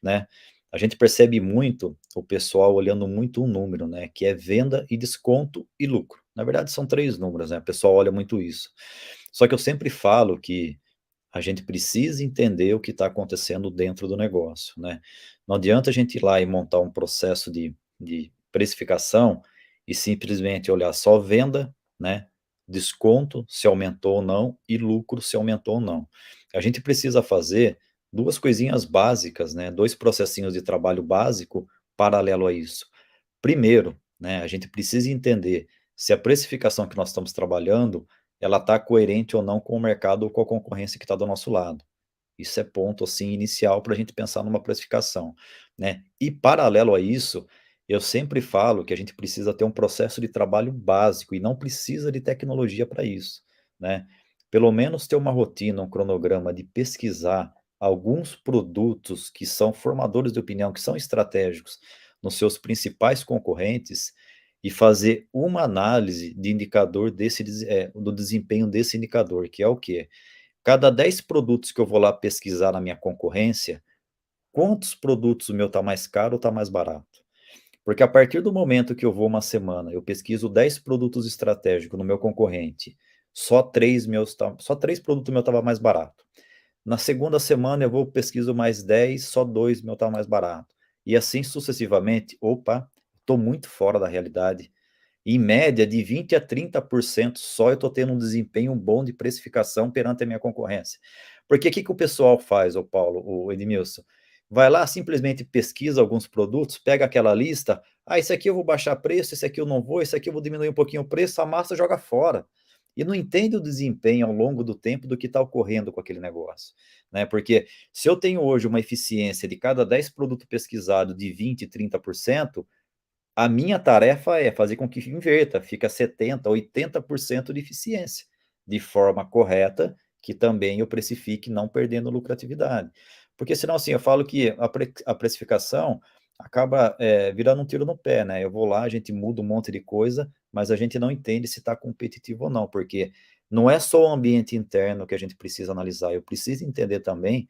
né? A gente percebe muito o pessoal olhando muito um número, né? Que é venda e desconto e lucro. Na verdade, são 3 números, né? O pessoal olha muito isso. Só que eu sempre falo que a gente precisa entender o que está acontecendo dentro do negócio, né? Não adianta a gente ir lá e montar um processo de precificação e simplesmente olhar só venda, né? Desconto, se aumentou ou não, e lucro, se aumentou ou não. A gente precisa fazer 2 coisinhas básicas, né? 2 processinhos de trabalho básico paralelo a isso. Primeiro, né, a gente precisa entender se a precificação que nós estamos trabalhando, ela está coerente ou não com o mercado ou com a concorrência que está do nosso lado. Isso é ponto, assim, inicial para a gente pensar numa precificação, né? E paralelo a isso, eu sempre falo que a gente precisa ter um processo de trabalho básico e não precisa de tecnologia para isso, né? Pelo menos ter uma rotina, um cronograma de pesquisar alguns produtos que são formadores de opinião, que são estratégicos nos seus principais concorrentes e fazer uma análise de indicador do desempenho desse indicador, que é o quê? Cada 10 produtos que eu vou lá pesquisar na minha concorrência, quantos produtos o meu está mais caro ou está mais barato? Porque a partir do momento que eu vou uma semana, eu pesquiso 10 produtos estratégicos no meu concorrente, só 3 produtos meus estavam mais barato. Na segunda semana eu vou pesquiso mais 10, só 2 meu está mais barato. E assim sucessivamente, opa, estou muito fora da realidade. Em média, de 20% a 30% só eu estou tendo um desempenho bom de precificação perante a minha concorrência. Porque o que o pessoal faz, o Paulo, o Edmilson? Vai lá, simplesmente pesquisa alguns produtos, pega aquela lista, esse aqui eu vou baixar preço, esse aqui eu não vou, esse aqui eu vou diminuir um pouquinho o preço, a massa joga fora. E não entende o desempenho ao longo do tempo do que está ocorrendo com aquele negócio, né? Porque se eu tenho hoje uma eficiência de cada 10 produtos pesquisados de 20%, 30%, a minha tarefa é fazer com que inverta, fica 70%, 80% de eficiência, de forma correta, que também eu precifique não perdendo lucratividade. Porque senão, assim, eu falo que a precificação acaba virando um tiro no pé, né? Eu vou lá, a gente muda um monte de coisa, mas a gente não entende se está competitivo ou não, porque não é só o ambiente interno que a gente precisa analisar, eu preciso entender também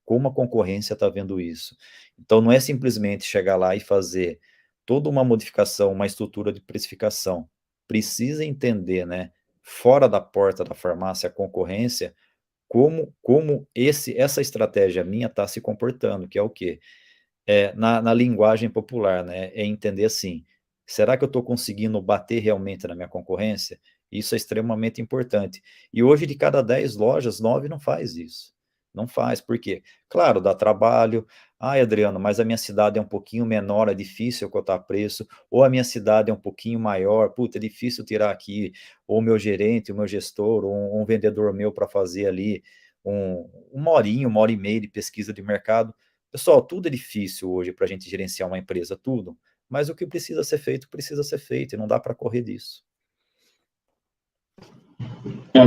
como a concorrência está vendo isso. Então, não é simplesmente chegar lá e fazer toda uma modificação, uma estrutura de precificação. Precisa entender, né, fora da porta da farmácia, a concorrência, como essa estratégia minha está se comportando, que é o quê? Na linguagem popular, né? É entender assim, será que eu estou conseguindo bater realmente na minha concorrência? Isso é extremamente importante. E hoje, de cada 10 lojas, 9 não faz isso. Não faz, por quê? Claro, dá trabalho. Adriano, mas a minha cidade é um pouquinho menor, é difícil eu cotar preço, ou a minha cidade é um pouquinho maior, puta, é difícil tirar aqui, ou o meu gerente, o meu gestor, ou um vendedor meu para fazer ali uma horinha, 1h30 de pesquisa de mercado. Pessoal, tudo é difícil hoje para a gente gerenciar uma empresa, tudo. Mas o que precisa ser feito, e não dá para correr disso.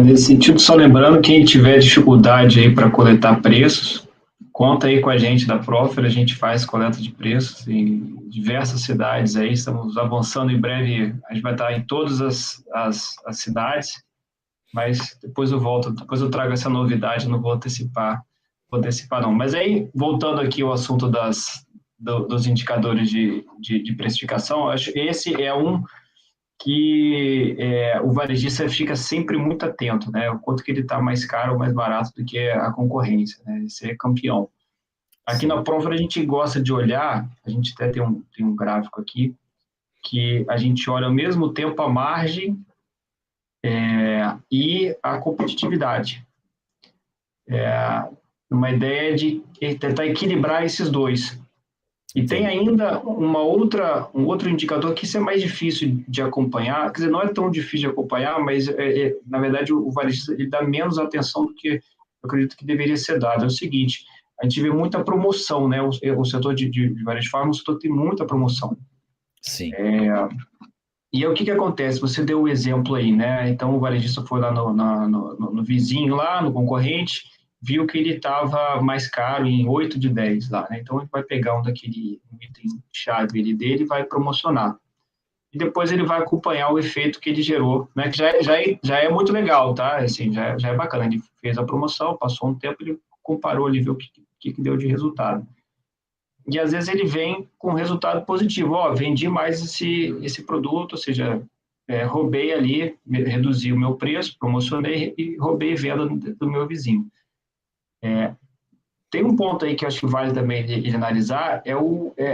Nesse sentido, só lembrando, quem tiver dificuldade aí para coletar preços, conta aí com a gente da Proffer, a gente faz coleta de preços em diversas cidades aí, estamos avançando em breve, a gente vai estar em todas as cidades, mas depois eu trago essa novidade, não vou antecipar não. Mas aí, voltando aqui ao assunto dos indicadores de precificação, acho que esse é um que o varejista fica sempre muito atento, né? O quanto que ele está mais caro ou mais barato do que a concorrência, né? Esse é campeão. Aqui na Proffer a gente gosta de olhar, a gente até tem um gráfico aqui, que a gente olha ao mesmo tempo a margem e a competitividade. Uma ideia de tentar equilibrar esses dois. E tem ainda um outro indicador que isso é mais difícil de acompanhar, quer dizer, não é tão difícil de acompanhar, mas, na verdade, o varejista ele dá menos atenção do que eu acredito que deveria ser dado. É o seguinte, a gente vê muita promoção, né? O setor de varejo farma, o setor tem muita promoção. Sim. E aí, o que que acontece? Você deu o exemplo aí, né? Então, o varejista foi lá no vizinho, lá no concorrente, viu que ele estava mais caro em 8 de 10 lá, né? Então, ele vai pegar um item-chave dele e vai promocionar. E depois ele vai acompanhar o efeito que ele gerou, né? Que já é muito legal, tá? Assim, já é bacana. Ele fez a promoção, passou um tempo, ele comparou ali, viu o que deu de resultado. E às vezes ele vem com resultado positivo. Ó, vendi mais esse produto, ou seja, roubei ali, reduzi o meu preço, promocionei e roubei venda do meu vizinho. Tem um ponto aí que eu acho que vale também ele analisar,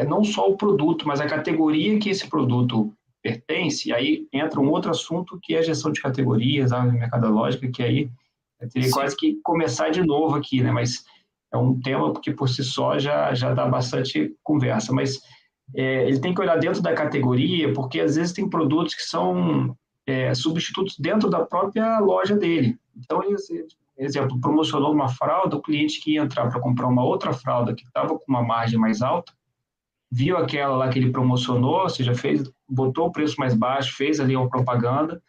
não só o produto, mas a categoria que esse produto pertence, e aí entra um outro assunto que é a gestão de categorias, a mercadológica, que aí eu teria quase que começar de novo aqui, né? Mas é um tema que por si só já dá bastante conversa, mas ele tem que olhar dentro da categoria, porque às vezes tem produtos que são substitutos dentro da própria loja dele. Então, exemplo, promocionou uma fralda, o cliente que ia entrar para comprar uma outra fralda que estava com uma margem mais alta, viu aquela lá que ele promocionou, ou seja, botou o preço mais baixo, fez ali uma propaganda,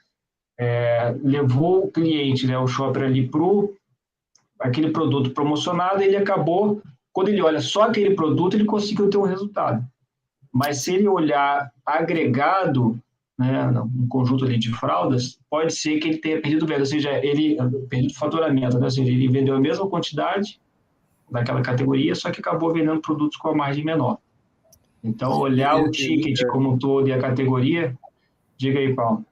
levou o cliente, né, o shopper ali para aquele produto promocionado, ele acabou, quando ele olha só aquele produto, ele conseguiu ter um resultado. Mas se ele olhar agregado, né, um conjunto ali de fraldas, pode ser que ele tenha perdido venda, ou seja, ele perdido faturamento, né? Ou seja, ele vendeu a mesma quantidade daquela categoria, só que acabou vendendo produtos com a margem menor. Então, olhar o ticket como um todo e a categoria, diga aí, Paulo.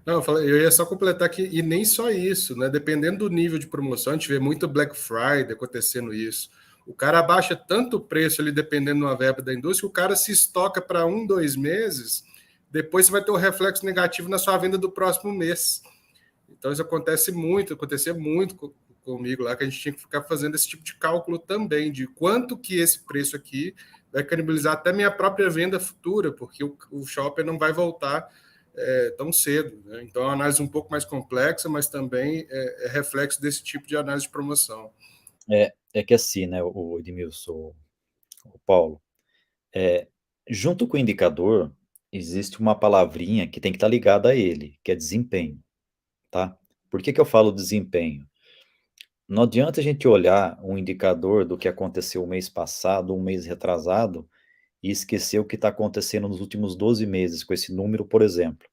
Não, eu ia só completar que, e nem só isso, né? Dependendo do nível de promoção, a gente vê muito Black Friday acontecendo isso. O cara abaixa tanto o preço ali, dependendo da verba da indústria, que o cara se estoca para 1, 2 meses, depois você vai ter um reflexo negativo na sua venda do próximo mês. Então, isso acontecia muito comigo lá, que a gente tinha que ficar fazendo esse tipo de cálculo também, de quanto que esse preço aqui vai canibalizar até minha própria venda futura, porque o shopper não vai voltar tão cedo, né? Então é uma análise um pouco mais complexa, mas também é reflexo desse tipo de análise de promoção. É que assim, né, o Edmilson, o Paulo, junto com o indicador, existe uma palavrinha que tem que estar ligada a ele, que é desempenho, tá? Por que eu falo desempenho? Não adianta a gente olhar um indicador do que aconteceu o mês passado, um mês retrasado, e esquecer o que está acontecendo nos últimos 12 meses com esse número, por exemplo.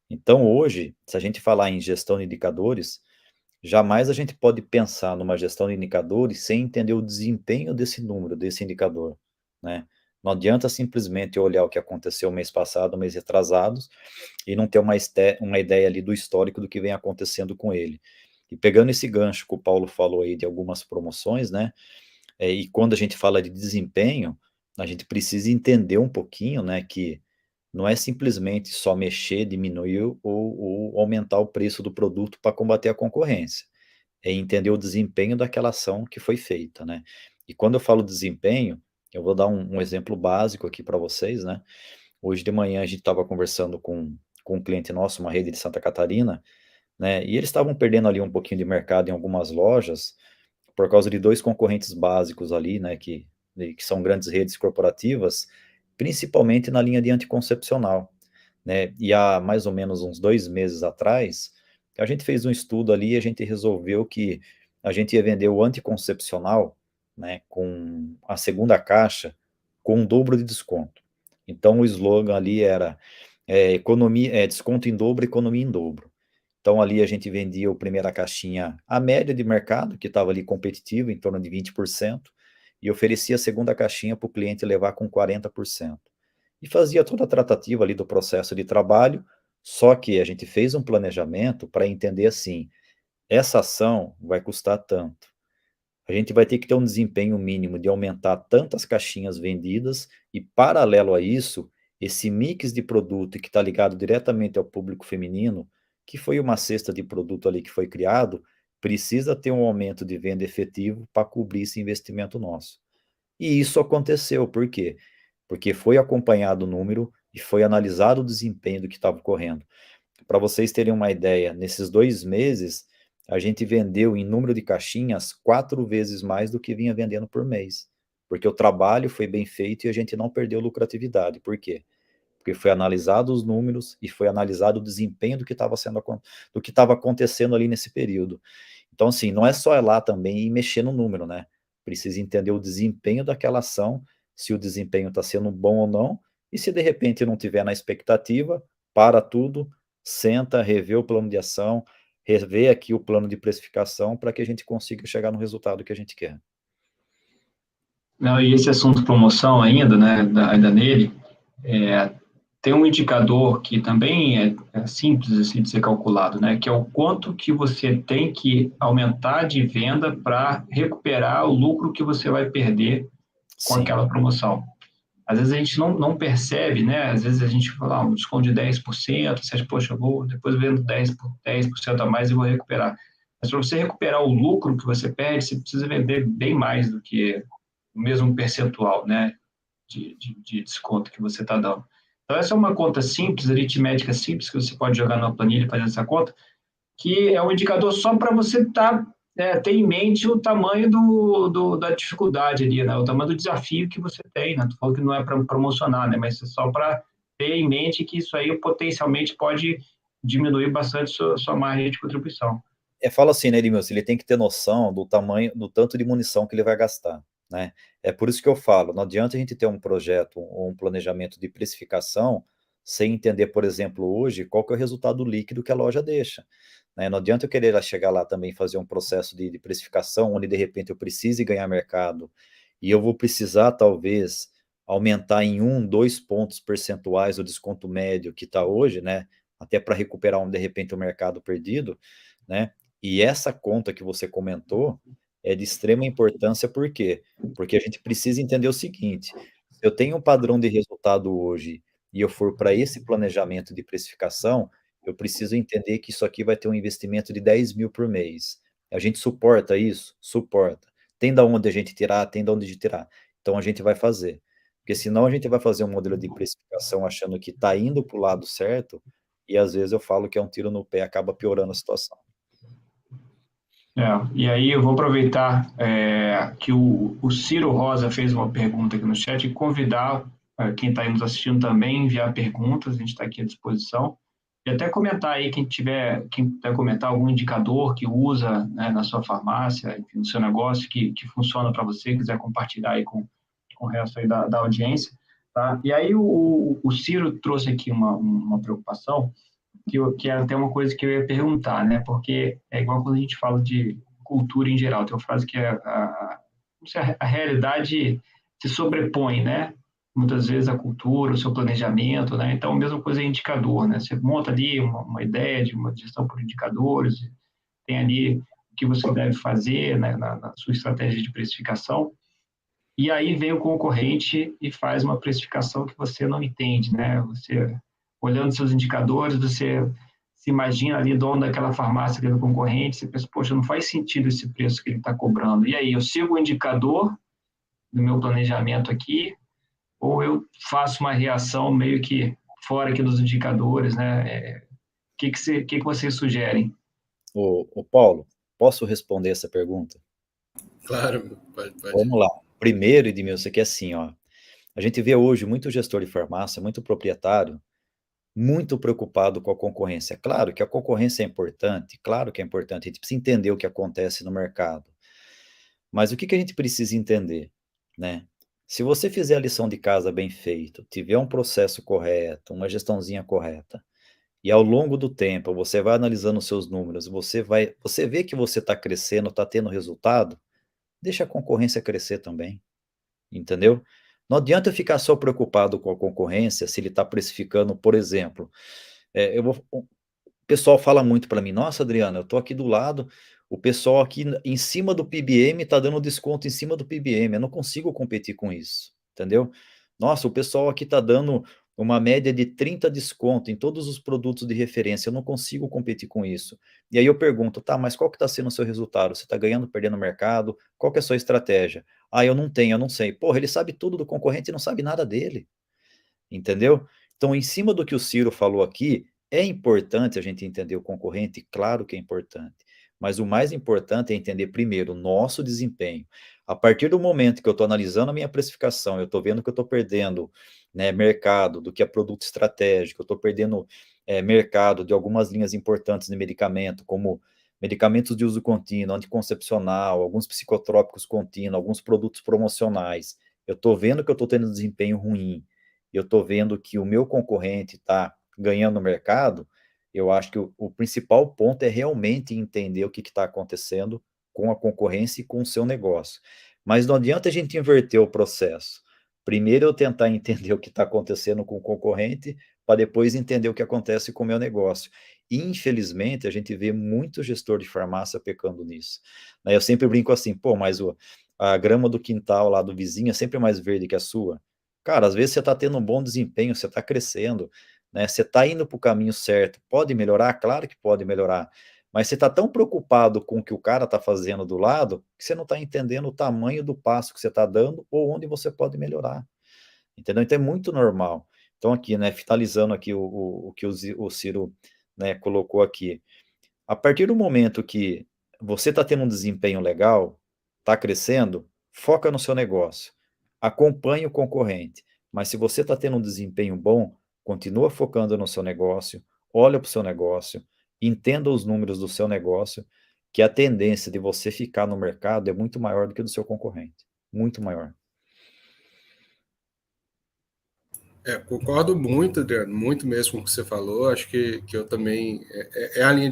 Então, hoje, se a gente falar em gestão de indicadores, jamais a gente pode pensar numa gestão de indicadores sem entender o desempenho desse número, desse indicador, né? Não adianta simplesmente olhar o que aconteceu mês passado, mês retrasado, e não ter uma ideia ali do histórico do que vem acontecendo com ele. E pegando esse gancho que o Paulo falou aí de algumas promoções, né? E quando a gente fala de desempenho, a gente precisa entender um pouquinho, né, que não é simplesmente só mexer, diminuir ou aumentar o preço do produto para combater a concorrência. É entender o desempenho daquela ação que foi feita, né? E quando eu falo desempenho, eu vou dar um exemplo básico aqui para vocês, né? Hoje de manhã a gente estava conversando com um cliente nosso, uma rede de Santa Catarina, né? E eles estavam perdendo ali um pouquinho de mercado em algumas lojas por causa de 2 concorrentes básicos ali, né? Que são grandes redes corporativas, principalmente na linha de anticoncepcional, né? E há mais ou menos uns 2 meses atrás, a gente fez um estudo ali e a gente resolveu que a gente ia vender o anticoncepcional, né, com a segunda caixa com o dobro de desconto. Então o slogan ali era desconto em dobro, economia em dobro. Então ali a gente vendia a primeira caixinha a média de mercado, que estava ali competitivo, em torno de 20%, e oferecia a segunda caixinha para o cliente levar com 40%. E fazia toda a tratativa ali do processo de trabalho, só que a gente fez um planejamento para entender assim, essa ação vai custar tanto. A gente vai ter que ter um desempenho mínimo de aumentar tantas caixinhas vendidas e, paralelo a isso, esse mix de produto que está ligado diretamente ao público feminino, que foi uma cesta de produto ali que foi criado, precisa ter um aumento de venda efetivo para cobrir esse investimento nosso. E isso aconteceu, por quê? Porque foi acompanhado o número e foi analisado o desempenho do que estava ocorrendo. Para vocês terem uma ideia, nesses 2 meses, a gente vendeu em número de caixinhas 4 vezes mais do que vinha vendendo por mês. Porque o trabalho foi bem feito e a gente não perdeu lucratividade. Por quê? Porque foi analisado os números e foi analisado o desempenho do que estava acontecendo ali nesse período. Então, assim, não é só ir lá também e mexer no número, né? Precisa entender o desempenho daquela ação, se o desempenho está sendo bom ou não, e se de repente não tiver na expectativa, para tudo, senta, revê o plano de ação, revê aqui o plano de precificação para que a gente consiga chegar no resultado que a gente quer. Não, e esse assunto promoção ainda, né, ainda nele, tem um indicador que também é simples assim, de ser calculado, né, que é o quanto que você tem que aumentar de venda para recuperar o lucro que você vai perder com Sim. aquela promoção. Às vezes a gente não percebe, né? Às vezes a gente fala, um desconto de 10%, você acha, poxa, eu vou depois vendo 10% a mais e vou recuperar. Mas para você recuperar o lucro que você perde, você precisa vender bem mais do que o mesmo percentual, né? De desconto que você está dando. Então, essa é uma conta simples, aritmética simples, que você pode jogar na planilha e fazer essa conta, que é um indicador só para você ter em mente o tamanho da dificuldade ali, né? O tamanho do desafio que você tem, né? Tu falou que não é para promocionar, né? Mas é só para ter em mente que isso aí potencialmente pode diminuir bastante sua margem de contribuição. Fala assim, né, Edmilson, ele tem que ter noção do tamanho, do tanto de munição que ele vai gastar, né? É por isso que eu falo, não adianta a gente ter um projeto ou um planejamento de precificação sem entender, por exemplo, hoje, qual que é o resultado líquido que a loja deixa, né? Não adianta eu querer chegar lá também e fazer um processo de precificação onde, de repente, eu precise ganhar mercado e eu vou precisar, talvez, aumentar em 2 pontos percentuais o desconto médio que está hoje, né? Até para recuperar, de repente, o mercado perdido, né? E essa conta que você comentou é de extrema importância, por quê? Porque a gente precisa entender o seguinte: se eu tenho um padrão de resultado hoje e eu for para esse planejamento de precificação, eu preciso entender que isso aqui vai ter um investimento de 10 mil por mês. A gente suporta isso? Suporta. Tem da onde a gente tirar? Tem da onde a gente tirar. Então a gente vai fazer. Porque senão a gente vai fazer um modelo de precificação achando que está indo para o lado certo, e às vezes eu falo que é um tiro no pé, acaba piorando a situação. E aí eu vou aproveitar que o Ciro Rosa fez uma pergunta aqui no chat e convidar quem está aí nos assistindo também a enviar perguntas, a gente está aqui à disposição. E até comentar aí, quem puder comentar algum indicador que usa, né, na sua farmácia, enfim, no seu negócio, que funciona para você, quiser compartilhar aí com o resto aí da audiência. Tá? E aí o Ciro trouxe aqui uma preocupação, que é até uma coisa que eu ia perguntar, né? Porque é igual quando a gente fala de cultura em geral, tem uma frase que a realidade se sobrepõe, né? Muitas vezes a cultura, o seu planejamento, né? Então, a mesma coisa é indicador, né? Você monta ali uma ideia de uma gestão por indicadores, tem ali o que você deve fazer, né, na sua estratégia de precificação, e aí vem o concorrente e faz uma precificação que você não entende, né? Você, olhando seus indicadores, você se imagina ali dono daquela farmácia ali do concorrente, você pensa, poxa, não faz sentido esse preço que ele está cobrando. E aí, eu sigo o indicador do meu planejamento aqui, ou eu faço uma reação meio que fora aqui dos indicadores, né? Que vocês sugerem? O Paulo, posso responder essa pergunta? Claro, pode. Vamos lá. Primeiro, Edmilson, que é assim, ó. A gente vê hoje muito gestor de farmácia, muito proprietário, muito preocupado com a concorrência. Claro que a concorrência é importante, claro que é importante, a gente precisa entender o que acontece no mercado. Mas o que a gente precisa entender, né? Se você fizer a lição de casa bem feito, tiver um processo correto, uma gestãozinha correta, e ao longo do tempo você vai analisando os seus números, você vê que você está crescendo, está tendo resultado, deixa a concorrência crescer também, entendeu? Não adianta eu ficar só preocupado com a concorrência se ele está precificando, por exemplo, o pessoal fala muito para mim, nossa, Adriana, eu estou aqui do lado, o pessoal aqui em cima do PBM está dando desconto em cima do PBM, eu não consigo competir com isso, entendeu? Nossa, o pessoal aqui está dando uma média de 30 desconto em todos os produtos de referência, eu não consigo competir com isso. E aí eu pergunto, tá, mas qual que está sendo o seu resultado? Você está ganhando, perdendo mercado? Qual que é a sua estratégia? Ah, eu não tenho, eu não sei. Porra, ele sabe tudo do concorrente e não sabe nada dele, entendeu? Então, em cima do que o Ciro falou aqui, é importante a gente entender o concorrente, claro que é importante, mas o mais importante é entender primeiro o nosso desempenho. A partir do momento que eu estou analisando a minha precificação, eu estou vendo que eu estou perdendo, né, mercado do que é produto estratégico, eu estou perdendo mercado de algumas linhas importantes de medicamento, como medicamentos de uso contínuo, anticoncepcional, alguns psicotrópicos contínuos, alguns produtos promocionais. Eu estou vendo que eu estou tendo desempenho ruim, eu estou vendo que o meu concorrente está ganhando no mercado. Eu acho que o principal ponto é realmente entender o que está acontecendo com a concorrência e com o seu negócio. Mas não adianta a gente inverter o processo. Primeiro eu tentar entender o que está acontecendo com o concorrente, para depois entender o que acontece com o meu negócio. Infelizmente, a gente vê muito gestor de farmácia pecando nisso. Eu sempre brinco assim, pô, mas a grama do quintal lá do vizinho é sempre mais verde que a sua. Cara, às vezes você está tendo um bom desempenho, você está crescendo, né? Você está indo para o caminho certo. Pode melhorar? Claro que pode melhorar. Mas você está tão preocupado com o que o cara está fazendo do lado, que você não está entendendo o tamanho do passo que você está dando ou onde você pode melhorar. Entendeu? Então é muito normal. Então aqui, né, finalizando aqui o que o Ciro, né, colocou aqui. A partir do momento que você está tendo um desempenho legal, está crescendo, foca no seu negócio. Acompanhe o concorrente. Mas se você está tendo um desempenho bom, continua focando no seu negócio, olha para o seu negócio, entenda os números do seu negócio, que a tendência de você ficar no mercado é muito maior do que do seu concorrente. Muito maior. Concordo muito, Adriano, muito mesmo com o que você falou. Acho que eu também é a linha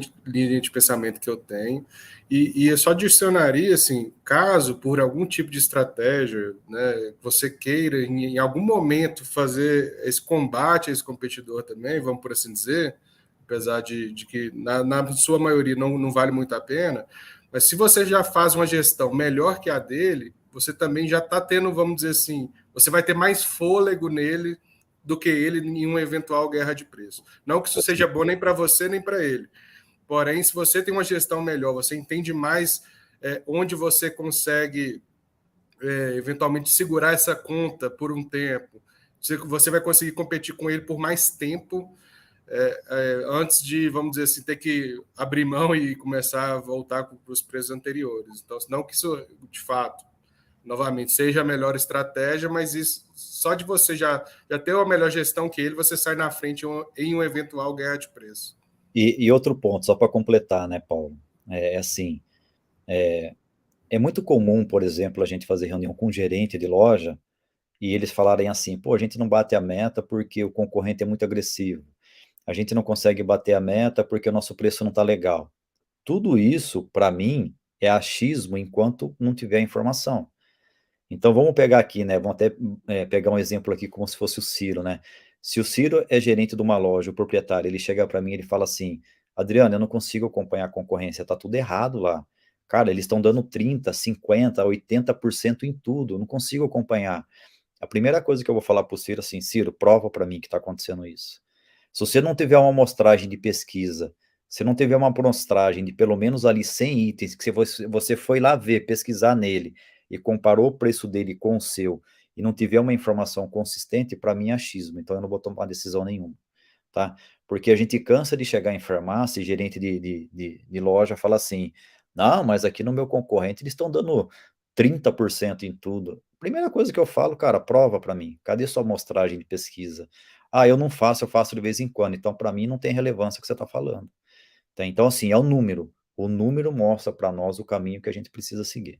de pensamento que eu tenho. E eu só adicionaria, assim, caso por algum tipo de estratégia, né, você queira em algum momento fazer esse combate a esse competidor também, vamos por assim dizer, apesar de que na sua maioria não vale muito a pena, mas se você já faz uma gestão melhor que a dele, você também já está tendo, vamos dizer assim, você vai ter mais fôlego nele do que ele em uma eventual guerra de preço. Não que isso seja bom nem para você, nem para ele. Porém, se você tem uma gestão melhor, você entende mais onde você consegue eventualmente segurar essa conta por um tempo, você vai conseguir competir com ele por mais tempo antes de, vamos dizer assim, ter que abrir mão e começar a voltar para os preços anteriores. Então, não que isso, de fato, novamente, seja a melhor estratégia, mas isso, só de você já ter uma melhor gestão que ele, você sai na frente em um eventual guerra de preço. E outro ponto, só para completar, né, Paulo? Assim, é muito comum, por exemplo, a gente fazer reunião com um gerente de loja e eles falarem assim, pô, a gente não bate a meta porque o concorrente é muito agressivo. A gente não consegue bater a meta porque o nosso preço não está legal. Tudo isso, para mim, é achismo enquanto não tiver informação. Então vamos pegar aqui, né? Vamos até pegar um exemplo aqui como se fosse o Ciro, né? Se o Ciro é gerente de uma loja, o proprietário, ele chega para mim e ele fala assim, Adriano, eu não consigo acompanhar a concorrência, tá tudo errado lá. Cara, eles estão dando 30, 50, 80% em tudo, eu não consigo acompanhar. A primeira coisa que eu vou falar para o Ciro assim, Ciro, prova para mim que está acontecendo isso. Se você não tiver uma amostragem de pesquisa, se não tiver uma amostragem de pelo menos ali 100 itens, que você foi lá ver, pesquisar nele, e comparou o preço dele com o seu, e não tiver uma informação consistente, para mim é achismo, então eu não vou tomar decisão nenhuma, tá? Porque a gente cansa de chegar em farmácia e gerente de loja fala assim, não, mas aqui no meu concorrente eles estão dando 30% em tudo. Primeira coisa que eu falo, cara, prova para mim, cadê sua amostragem de pesquisa? Ah, eu não faço, eu faço de vez em quando, então para mim não tem relevância o que você está falando. Tá? Então, assim, é o número mostra para nós o caminho que a gente precisa seguir.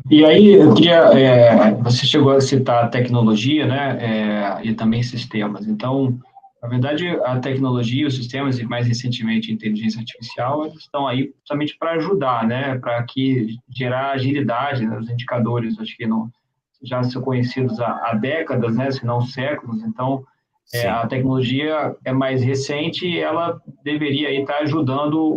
E aí, eu queria, você chegou a citar tecnologia, né, e também sistemas. Então, na verdade, a tecnologia, os sistemas e mais recentemente a inteligência artificial, eles estão aí justamente para ajudar, né, para que gerar agilidade nos indicadores. Acho que já são conhecidos há décadas, né, se não séculos. Então, a tecnologia é mais recente e ela deveria aí estar ajudando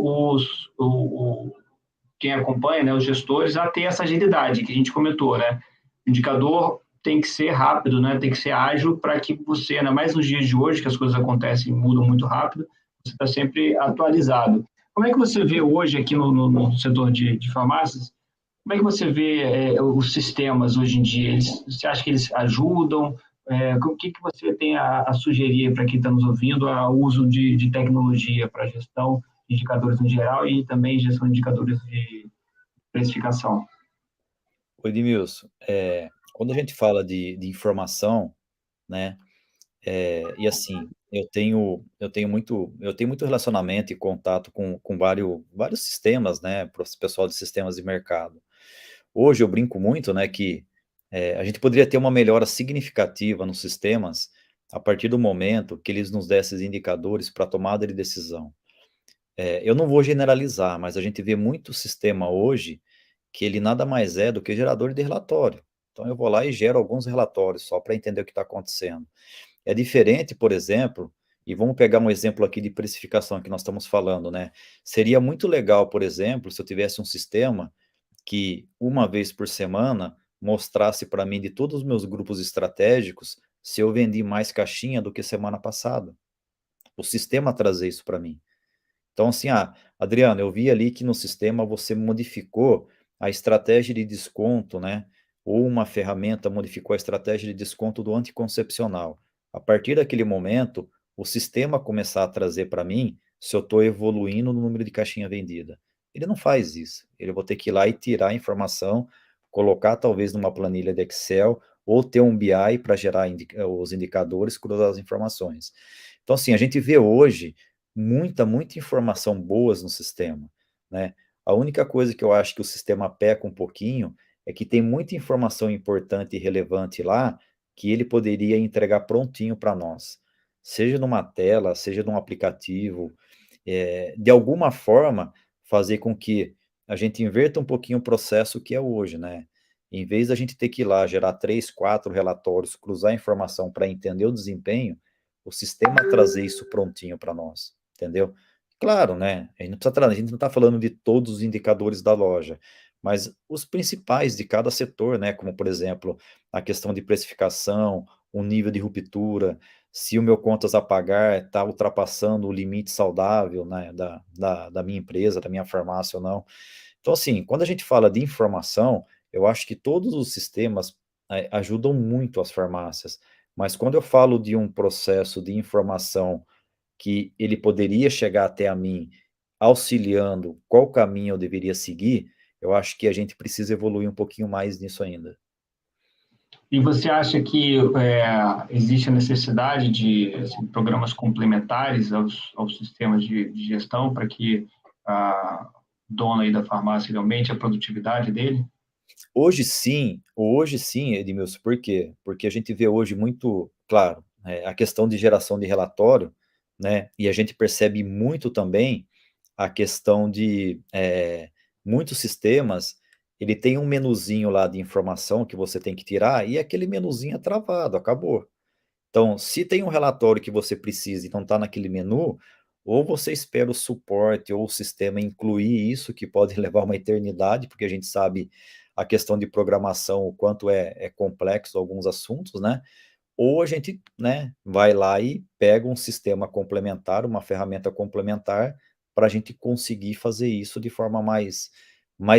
quem acompanha, né, os gestores, a ter essa agilidade que a gente comentou, né? O indicador tem que ser rápido, né? Tem que ser ágil para que você, ainda mais nos dias de hoje, que as coisas acontecem e mudam muito rápido, você está sempre atualizado. Como é que você vê hoje aqui no setor de farmácias? Como é que você vê os sistemas hoje em dia? Você acha que eles ajudam? O que você tem a sugerir para quem está nos ouvindo, o uso de tecnologia para a gestão indicadores no geral e também gestão de indicadores de precificação. Oi, Edmilson, quando a gente fala de informação, né, e assim, eu tenho muito relacionamento e contato com vários sistemas, né, para o pessoal de sistemas de mercado. Hoje eu brinco muito, né, que a gente poderia ter uma melhora significativa nos sistemas a partir do momento que eles nos dessem indicadores para tomada de decisão. Eu não vou generalizar, mas a gente vê muito sistema hoje que ele nada mais é do que gerador de relatório. Então eu vou lá e gero alguns relatórios só para entender o que está acontecendo. É diferente, por exemplo, e vamos pegar um exemplo aqui de precificação que nós estamos falando, né? Seria muito legal, por exemplo, se eu tivesse um sistema que uma vez por semana mostrasse para mim de todos os meus grupos estratégicos se eu vendi mais caixinha do que semana passada. O sistema trazer isso para mim. Então, assim, Adriano, eu vi ali que no sistema você modificou a estratégia de desconto, né? Ou uma ferramenta modificou a estratégia de desconto do anticoncepcional. A partir daquele momento, o sistema começar a trazer para mim se eu estou evoluindo no número de caixinha vendida. Ele não faz isso. Ele vai ter que ir lá e tirar a informação, colocar talvez numa planilha de Excel, ou ter um BI para gerar os indicadores, cruzar as informações. Então, assim, a gente vê hoje muita informação boas no sistema, né? A única coisa que eu acho que o sistema peca um pouquinho é que tem muita informação importante e relevante lá que ele poderia entregar prontinho para nós, seja numa tela, seja num aplicativo, de alguma forma fazer com que a gente inverta um pouquinho o processo que é hoje, né? Em vez da gente ter que ir lá gerar 3, 4 relatórios, cruzar informação para entender o desempenho, o sistema trazer isso prontinho para nós, entendeu? Claro, né? A gente não está falando de todos os indicadores da loja, mas os principais de cada setor, né? Como, por exemplo, a questão de precificação, o nível de ruptura, se o meu contas a pagar está ultrapassando o limite saudável, né, da minha empresa, da minha farmácia ou não. Então, assim, quando a gente fala de informação, eu acho que todos os sistemas ajudam muito as farmácias, mas quando eu falo de um processo de informação que ele poderia chegar até a mim, auxiliando qual caminho eu deveria seguir, eu acho que a gente precisa evoluir um pouquinho mais nisso ainda. E você acha que existe a necessidade de assim, programas complementares aos sistemas de gestão para que a dona aí da farmácia ele aumente a produtividade dele? Hoje sim, Edmilson, por quê? Porque a gente vê hoje muito, claro, a questão de geração de relatório, né? E a gente percebe muito também a questão de muitos sistemas, ele tem um menuzinho lá de informação que você tem que tirar e aquele menuzinho é travado, acabou. Então, se tem um relatório que você precisa e não está naquele menu, ou você espera o suporte ou o sistema incluir isso, que pode levar uma eternidade, porque a gente sabe a questão de programação, o quanto é complexo alguns assuntos, né? Ou a gente, né, vai lá e pega um sistema complementar, uma ferramenta complementar, para a gente conseguir fazer isso de forma mais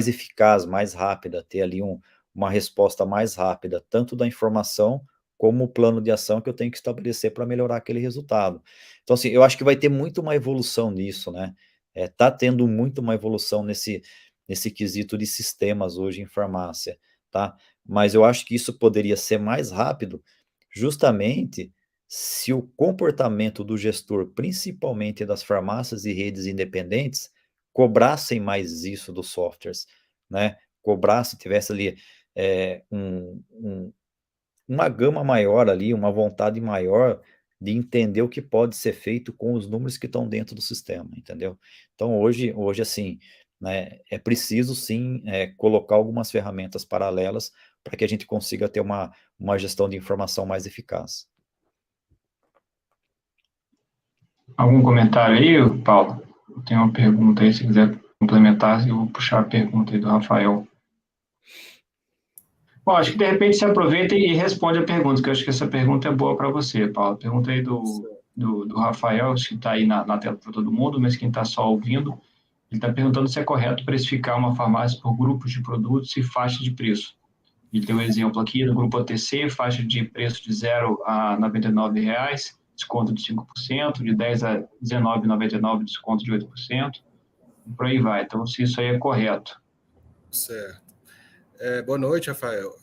eficaz, mais rápida, ter ali uma resposta mais rápida, tanto da informação como o plano de ação que eu tenho que estabelecer para melhorar aquele resultado. Então, assim, eu acho que vai ter muito uma evolução nisso, né? Tá tendo muito uma evolução nesse quesito de sistemas hoje em farmácia, tá? Mas eu acho que isso poderia ser mais rápido, justamente se o comportamento do gestor, principalmente das farmácias e redes independentes, cobrassem mais isso dos softwares, né? Cobrasse, tivesse ali uma gama maior ali, uma vontade maior de entender o que pode ser feito com os números que estão dentro do sistema, entendeu? Então, hoje assim, né, é preciso sim colocar algumas ferramentas paralelas para que a gente consiga ter uma gestão de informação mais eficaz. Algum comentário aí, Paulo? Eu tenho uma pergunta aí, se quiser complementar, eu vou puxar a pergunta aí do Rafael. Bom, acho que de repente você aproveita e responde a pergunta, que eu acho que essa pergunta é boa para você, Paulo. A pergunta aí do Rafael, que está aí na tela para todo mundo, mas quem está só ouvindo, ele está perguntando se é correto precificar uma farmácia por grupos de produtos e faixa de preço. Ele tem um exemplo aqui do grupo OTC, faixa de preço de R$ 0 a R$ 99, desconto de 5%, de 10 a 19,99 desconto de 8%, e por aí vai. Então, se isso aí é correto. Certo. Boa noite, Rafael.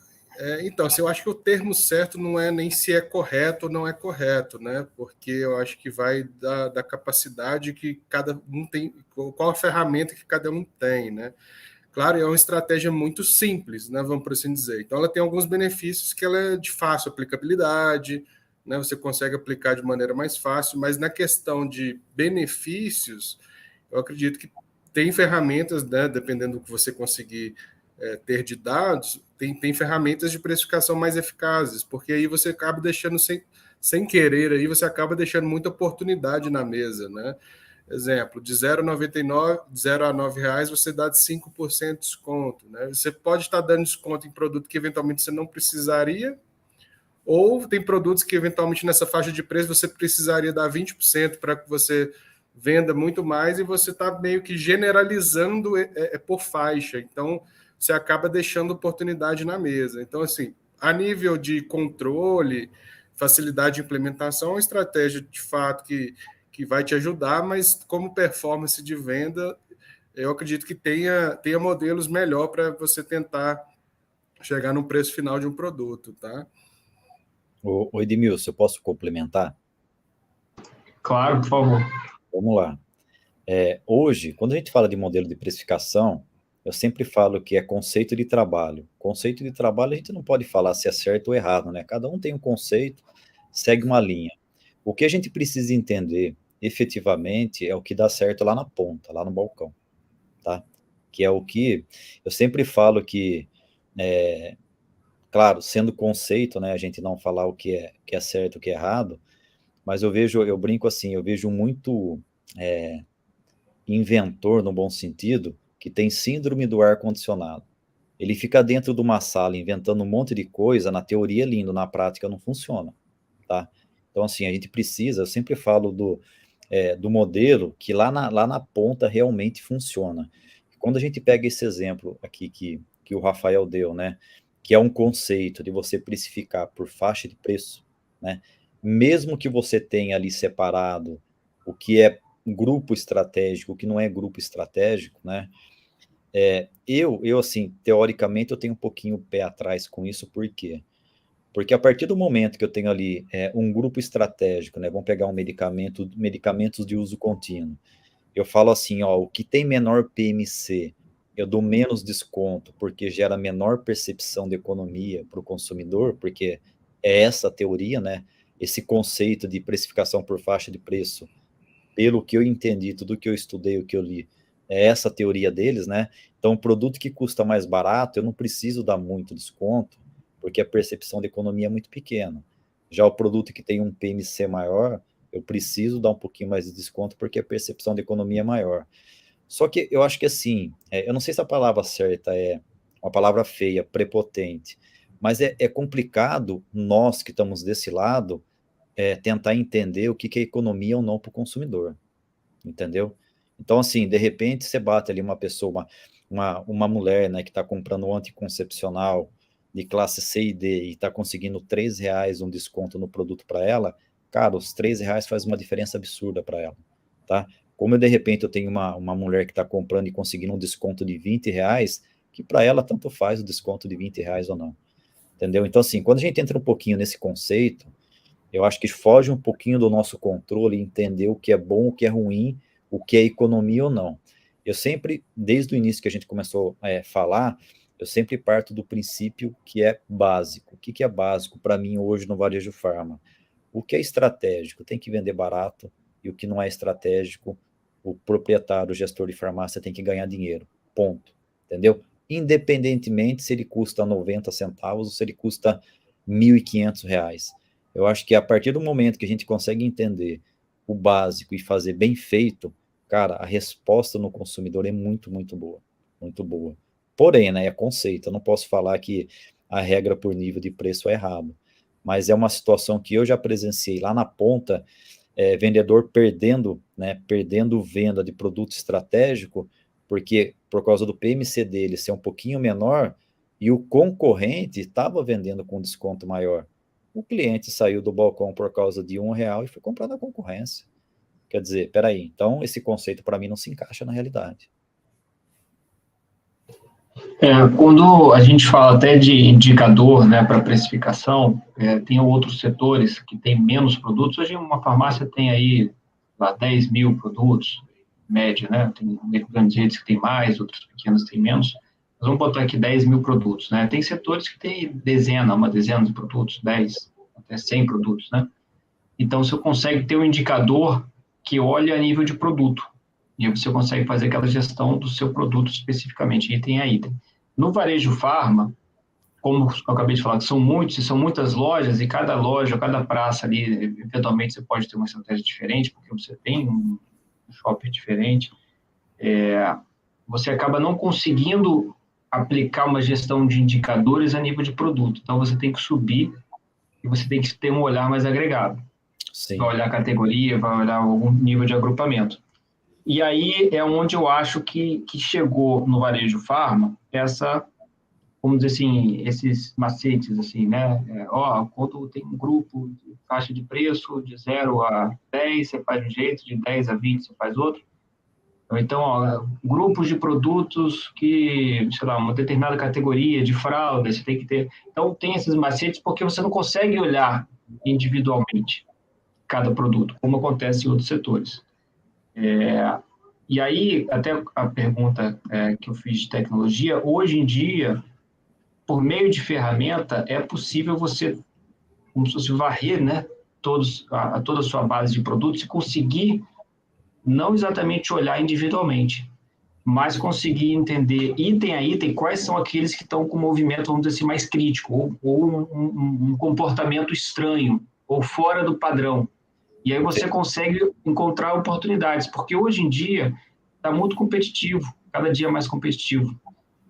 Então, assim, eu acho que o termo certo não é nem se é correto ou não é correto, né? Porque eu acho que vai da capacidade que cada um tem, qual a ferramenta que cada um tem, né? Claro, é uma estratégia muito simples, né? Vamos por assim dizer. Então, ela tem alguns benefícios que ela é de fácil aplicabilidade, né? Você consegue aplicar de maneira mais fácil, mas na questão de benefícios, eu acredito que tem ferramentas, né? Dependendo do que você conseguir ter de dados, tem ferramentas de precificação mais eficazes, porque aí você acaba deixando sem querer, aí você acaba deixando muita oportunidade na mesa, né? Exemplo, de 0,99, de 0 a R$ 9, você dá de 5% de desconto, né? Você pode estar dando desconto em produto que eventualmente você não precisaria, ou tem produtos que eventualmente nessa faixa de preço você precisaria dar 20% para que você venda muito mais, e você está meio que generalizando por faixa. Então, você acaba deixando oportunidade na mesa. Então, assim, a nível de controle, facilidade de implementação, é uma estratégia de fato que vai te ajudar, mas como performance de venda, eu acredito que tenha modelos melhor para você tentar chegar no preço final de um produto, tá? Ô Edmilson, eu posso complementar? Claro, por favor. Vamos lá. Hoje, quando a gente fala de modelo de precificação, eu sempre falo que é conceito de trabalho. Conceito de trabalho a gente não pode falar se é certo ou errado, né? Cada um tem um conceito, segue uma linha. O que a gente precisa entender, efetivamente, é o que dá certo lá na ponta, lá no balcão, tá? Que é o que eu sempre falo que, claro, sendo conceito, né? A gente não falar o que é certo, o que é errado, mas eu brinco assim, eu vejo muito inventor, no bom sentido, que tem síndrome do ar-condicionado. Ele fica dentro de uma sala inventando um monte de coisa, na teoria é lindo, na prática não funciona, tá? Então, assim, a gente precisa, eu sempre falo do modelo que lá na ponta realmente funciona. Quando a gente pega esse exemplo aqui que o Rafael deu, né, que é um conceito de você precificar por faixa de preço, né, mesmo que você tenha ali separado o que é grupo estratégico, o que não é grupo estratégico, né, eu assim, teoricamente, eu tenho um pouquinho o pé atrás com isso, por quê? Porque a partir do momento que eu tenho ali um grupo estratégico, né, vamos pegar medicamentos de uso contínuo, eu falo assim, ó, o que tem menor PMC, eu dou menos desconto, porque gera menor percepção de economia para o consumidor, porque é essa a teoria, né, esse conceito de precificação por faixa de preço, pelo que eu entendi, tudo que eu estudei, o que eu li, é essa a teoria deles, né? Então, um produto que custa mais barato, eu não preciso dar muito desconto, porque a percepção de economia é muito pequena. Já o produto que tem um PMC maior, eu preciso dar um pouquinho mais de desconto, porque a percepção de economia é maior. Só que eu acho que assim, eu não sei se a palavra certa é uma palavra feia, prepotente, mas é complicado nós que estamos desse lado tentar entender o que é economia ou não para o consumidor, entendeu? Então, assim, de repente você bate ali uma pessoa, uma mulher, né, que está comprando um anticoncepcional de classe C e D e está conseguindo R$ 3 um desconto no produto para ela, cara, os R$ 3 faz uma diferença absurda para ela, tá? Como eu, de repente, eu tenho uma mulher que está comprando e conseguindo um desconto de R$ 20, que para ela tanto faz o desconto de R$ 20 ou não, entendeu? Então, assim, quando a gente entra um pouquinho nesse conceito, eu acho que foge um pouquinho do nosso controle entender o que é bom, o que é ruim, o que é economia ou não. Eu sempre, desde o início que a gente começou a falar, eu sempre parto do princípio que é básico. O que é básico para mim hoje no varejo farma? O que é estratégico tem que vender barato, e o que não é estratégico, o proprietário, o gestor de farmácia tem que ganhar dinheiro. Ponto. Entendeu? Independentemente se ele custa 90 centavos ou se ele custa R$ 1.500. Eu acho que a partir do momento que a gente consegue entender o básico e fazer bem feito, cara, a resposta no consumidor é muito, muito boa. Muito boa. Porém, né, é conceito. Eu não posso falar que a regra por nível de preço é errado. Mas é uma situação que eu já presenciei lá na ponta, vendedor perdendo, né, perdendo venda de produto estratégico, porque por causa do PMC dele ser um pouquinho menor, e o concorrente estava vendendo com desconto maior. O cliente saiu do balcão por causa de R$ 1 e foi comprar na concorrência. Quer dizer, peraí, então esse conceito para mim não se encaixa na realidade. Quando a gente fala até de indicador, né, para precificação, tem outros setores que têm menos produtos. Hoje uma farmácia tem aí lá, 10 mil produtos, média, né? Tem grandes redes que tem mais, outras pequenas tem menos. Mas vamos botar aqui 10 mil produtos, né? Tem setores que tem uma dezena de produtos, 10, até 100 produtos, né? Então, você consegue ter um indicador que olha a nível de produto. E aí você consegue fazer aquela gestão do seu produto especificamente, item a item. No varejo farma, como eu acabei de falar, que são muitas lojas, e cada loja, cada praça ali, eventualmente você pode ter uma estratégia diferente, porque você tem um shopping diferente, você acaba não conseguindo aplicar uma gestão de indicadores a nível de produto. Então, você tem que subir e você tem que ter um olhar mais agregado. Sim. Vai olhar a categoria, vai olhar algum nível de agrupamento. E aí é onde eu acho que chegou no varejo farma vamos dizer assim, esses macetes, assim, né? Quando tem um grupo de faixa de preço de 0 a 10, você faz de um jeito, de 10 a 20, você faz outro. Então, grupos de produtos que, sei lá, uma determinada categoria de fralda, você tem que ter. Então, tem esses macetes porque você não consegue olhar individualmente cada produto, como acontece em outros setores. E aí, até a pergunta que eu fiz de tecnologia, hoje em dia, por meio de ferramenta, é possível você, como se fosse varrer, né, toda a sua base de produtos e conseguir não exatamente olhar individualmente, mas conseguir entender item a item quais são aqueles que estão com movimento, vamos dizer assim, mais crítico, ou um comportamento estranho, ou fora do padrão. E aí você consegue encontrar oportunidades, porque hoje em dia está muito competitivo, cada dia mais competitivo.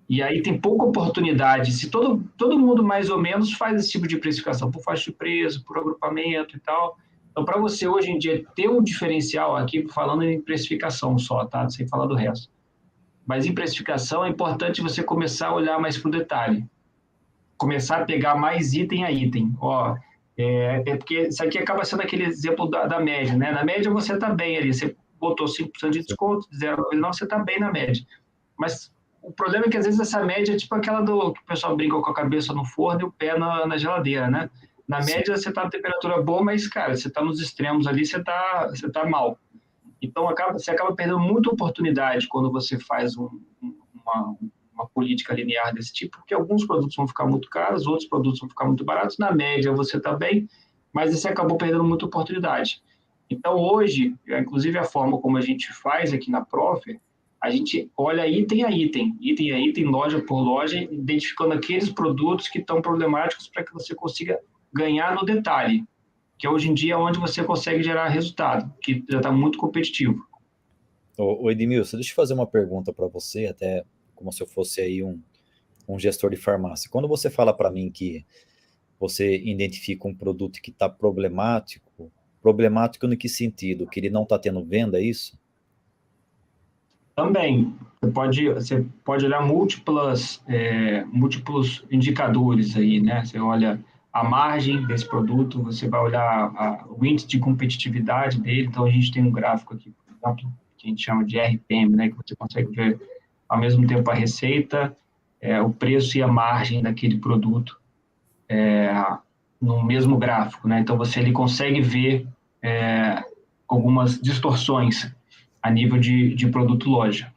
E aí tem pouca oportunidade. Se todo mundo mais ou menos faz esse tipo de precificação, por faixa de preço, por agrupamento e tal. Então, para você hoje em dia ter um diferencial aqui, falando em precificação só, tá? Sem falar do resto. Mas em precificação é importante você começar a olhar mais para o detalhe. Começar a pegar mais item a item. Porque isso aqui acaba sendo aquele exemplo da média, né? Na média você está bem ali, você botou 5% de desconto, 0,9%, você está bem na média. Mas o problema é que às vezes essa média é tipo aquela que o pessoal brinca com a cabeça no forno e o pé na geladeira, né? Na média você está na temperatura boa, mas, cara, você está nos extremos ali, você tá mal. Então, você acaba perdendo muita oportunidade quando você faz uma política linear desse tipo, porque alguns produtos vão ficar muito caros, outros produtos vão ficar muito baratos. Na média, você está bem, mas você acabou perdendo muita oportunidade. Então, hoje, inclusive a forma como a gente faz aqui na Profe, a gente olha item a item, loja por loja, identificando aqueles produtos que estão problemáticos para que você consiga ganhar no detalhe, que hoje em dia é onde você consegue gerar resultado, que já está muito competitivo. Ô Edmilson, deixa eu fazer uma pergunta para você, até como se eu fosse aí um gestor de farmácia. Quando você fala para mim que você identifica um produto que está problemático no que sentido? Que ele não está tendo venda, é isso? Também, você pode olhar múltiplos indicadores aí, né? Você olha a margem desse produto, você vai olhar o índice de competitividade dele. Então, a gente tem um gráfico aqui, por exemplo, que a gente chama de RPM, né? Que você consegue ver ao mesmo tempo a receita, o preço e a margem daquele produto no mesmo gráfico, né? Então, ele consegue ver algumas distorções a nível de produto loja.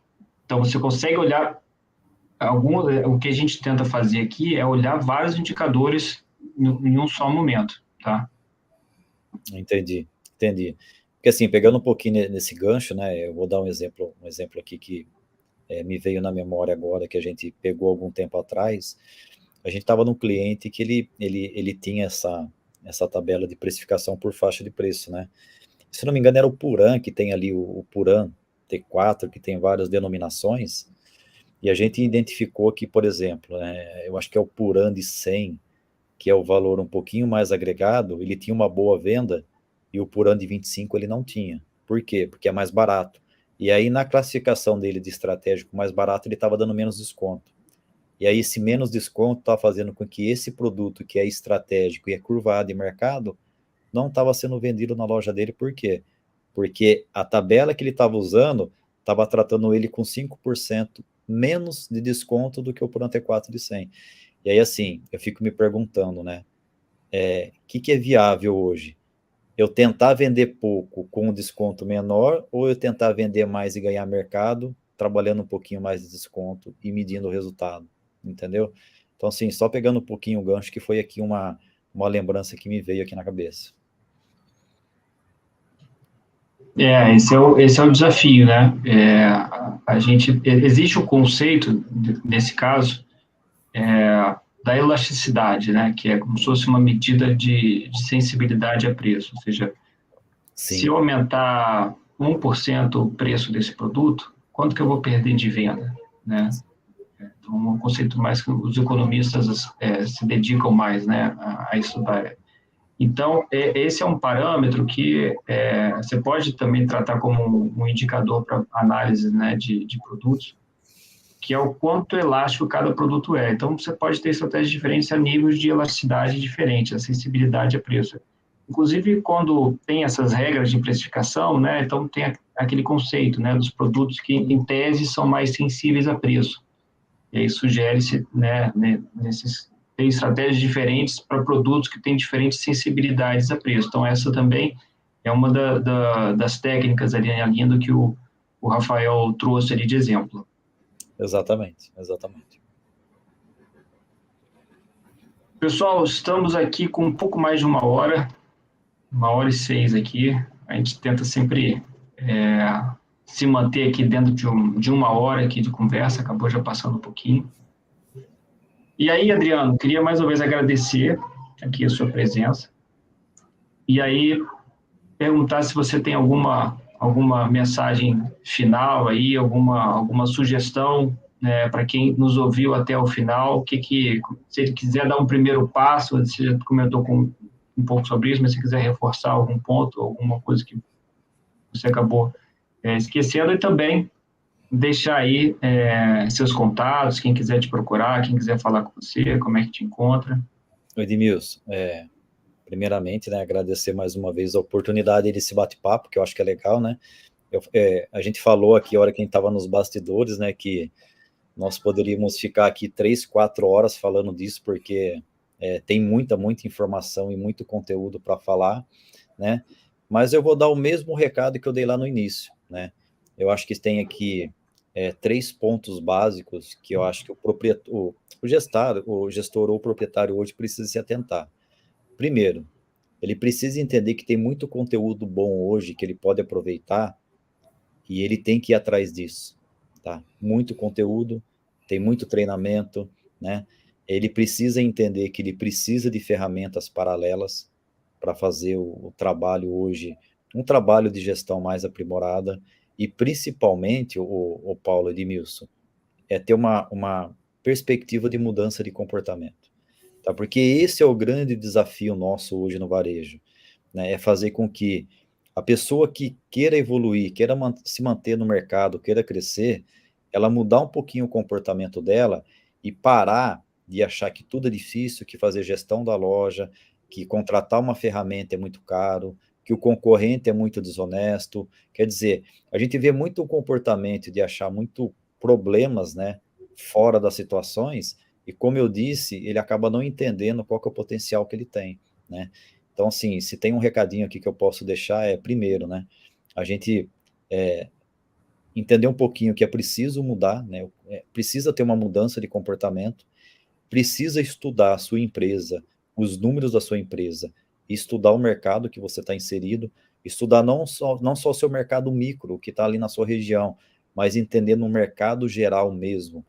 Então, você consegue olhar o que a gente tenta fazer aqui é olhar vários indicadores em um só momento, tá? Entendi. Porque assim, pegando um pouquinho nesse gancho, né, eu vou dar um exemplo aqui que me veio na memória agora, que a gente pegou algum tempo atrás. A gente estava num cliente que ele tinha essa tabela de precificação por faixa de preço, né? Se não me engano, era o Puran, que tem ali o Puran T4, que tem várias denominações, e a gente identificou que, por exemplo, né, eu acho que é o Puran de 100, que é o valor um pouquinho mais agregado, ele tinha uma boa venda, e o Puran de 25 ele não tinha. Por quê? Porque é mais barato. E aí, na classificação dele de estratégico mais barato, ele estava dando menos desconto. E aí esse menos desconto está fazendo com que esse produto que é estratégico e é curvado em mercado não estava sendo vendido na loja dele. Por quê? Porque a tabela que ele estava usando estava tratando ele com 5% menos de desconto do que o Plano T4 de 100. E aí, assim, eu fico me perguntando, né? Que é viável hoje? Eu tentar vender pouco com um desconto menor ou eu tentar vender mais e ganhar mercado, trabalhando um pouquinho mais de desconto e medindo o resultado, entendeu? Então, assim, só pegando um pouquinho o gancho, que foi aqui uma lembrança que me veio aqui na cabeça. Esse é o desafio, né? Existe o conceito, nesse caso, da elasticidade, né? Que é como se fosse uma medida de sensibilidade a preço. Ou seja, Sim. se eu aumentar 1% o preço desse produto, quanto que eu vou perder de venda, né? Então, um conceito mais que os economistas se dedicam mais, né, a estudar. Então, esse é um parâmetro que você pode também tratar como um indicador para análise, né, de produtos, que é o quanto elástico cada produto é. Então, você pode ter estratégias diferentes a níveis de elasticidade diferentes, a sensibilidade a preço. Inclusive, quando tem essas regras de precificação, né, então tem aquele conceito, né, dos produtos que, em tese, são mais sensíveis a preço. E aí sugere-se, né, tem estratégias diferentes para produtos que têm diferentes sensibilidades a preço. Então, essa também é uma das técnicas ali, a linha do que o Rafael trouxe ali de exemplo. Exatamente. Pessoal, estamos aqui com um pouco mais de 1 hora, 1h06 aqui. A gente tenta sempre se manter aqui dentro de 1 hora aqui de conversa, acabou já passando um pouquinho. E aí, Adriano, queria mais uma vez agradecer aqui a sua presença. E aí, perguntar se você tem alguma mensagem final aí, alguma sugestão, né, para quem nos ouviu até o final, se ele quiser dar um primeiro passo, você já comentou um pouco sobre isso, mas se quiser reforçar algum ponto, alguma coisa que você acabou esquecendo, e também deixar aí seus contatos, quem quiser te procurar, quem quiser falar com você, como é que te encontra. Edmilson, primeiramente, né, agradecer mais uma vez a oportunidade desse bate-papo, que eu acho que é legal, né? A gente falou aqui, a hora que a gente estava nos bastidores, né, que nós poderíamos ficar aqui 3, 4 horas falando disso, porque tem muita informação e muito conteúdo para falar, né? Mas eu vou dar o mesmo recado que eu dei lá no início, né? Eu acho que tem aqui 3 pontos básicos que eu acho que o gestor ou o proprietário hoje precisa se atentar. Primeiro, ele precisa entender que tem muito conteúdo bom hoje que ele pode aproveitar e ele tem que ir atrás disso, tá? Muito conteúdo, tem muito treinamento, né? Ele precisa entender que ele precisa de ferramentas paralelas para fazer o trabalho hoje, um trabalho de gestão mais aprimorada e principalmente, o Paulo Edmilson, ter uma perspectiva de mudança de comportamento, tá? Porque esse é o grande desafio nosso hoje no varejo, né? É fazer com que a pessoa que queira evoluir, queira se manter no mercado, queira crescer, ela mudar um pouquinho o comportamento dela e parar de achar que tudo é difícil, que fazer gestão da loja, que contratar uma ferramenta é muito caro, que o concorrente é muito desonesto. Quer dizer, a gente vê muito o comportamento de achar muito problemas, né, fora das situações, e como eu disse, ele acaba não entendendo qual que é o potencial que ele tem, né? Então, assim, se tem um recadinho aqui que eu posso deixar, primeiro, né, a gente entender um pouquinho que é preciso mudar, né, precisa ter uma mudança de comportamento, precisa estudar a sua empresa, os números da sua empresa, estudar o mercado que você está inserido, estudar não só o seu mercado micro, que está ali na sua região, mas entender no mercado geral mesmo,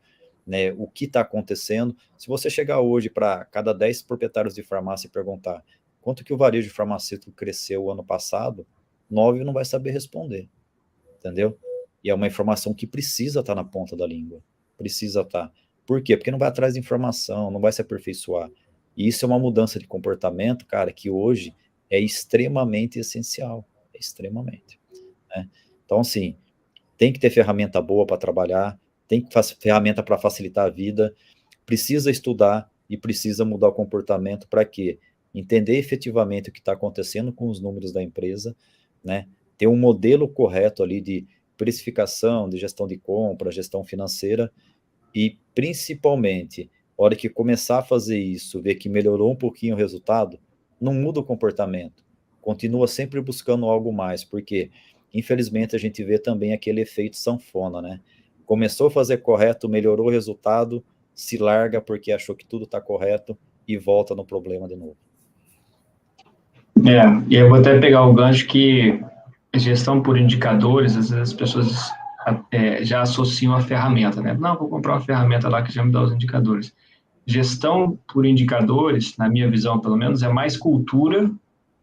né, o que está acontecendo. Se você chegar hoje para cada 10 proprietários de farmácia e perguntar quanto que o varejo farmacêutico cresceu o ano passado, 9 não vai saber responder, entendeu? E é uma informação que precisa estar na ponta da língua, precisa estar. Por quê? Porque não vai atrás de informação, não vai se aperfeiçoar. E isso é uma mudança de comportamento, cara, que hoje é extremamente essencial, extremamente, né? Então, assim, tem que ter ferramenta boa para trabalhar, tem que ter ferramenta para facilitar a vida, precisa estudar e precisa mudar o comportamento para quê? Entender efetivamente o que está acontecendo com os números da empresa, né? Ter um modelo correto ali de precificação, de gestão de compra, gestão financeira e, principalmente, a hora que começar a fazer isso, ver que melhorou um pouquinho o resultado, não muda o comportamento. Continua sempre buscando algo mais, porque, infelizmente, a gente vê também aquele efeito sanfona, né? Começou a fazer correto, melhorou o resultado, se larga porque achou que tudo está correto e volta no problema de novo. E eu vou até pegar o gancho que gestão por indicadores, às vezes as pessoas já associam a ferramenta, né? Não, vou comprar uma ferramenta lá que já me dá os indicadores. Gestão por indicadores, na minha visão pelo menos, é mais cultura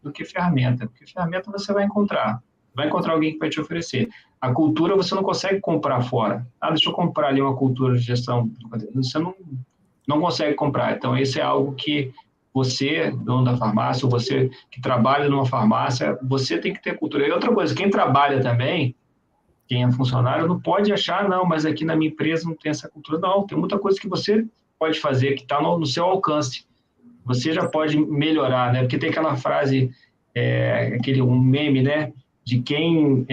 do que ferramenta, porque ferramenta você vai encontrar alguém que vai te oferecer. A cultura você não consegue comprar fora. Deixa eu comprar ali uma cultura de gestão, você não consegue comprar. Então, esse é algo que você, dono da farmácia, ou você que trabalha numa farmácia, você tem que ter cultura. E outra coisa, quem trabalha também, quem é funcionário, não pode achar, não, mas aqui na minha empresa não tem essa cultura. Não, tem muita coisa que você pode fazer, que está no seu alcance. Você já pode melhorar, né? Porque tem aquela frase, um meme, né? De quem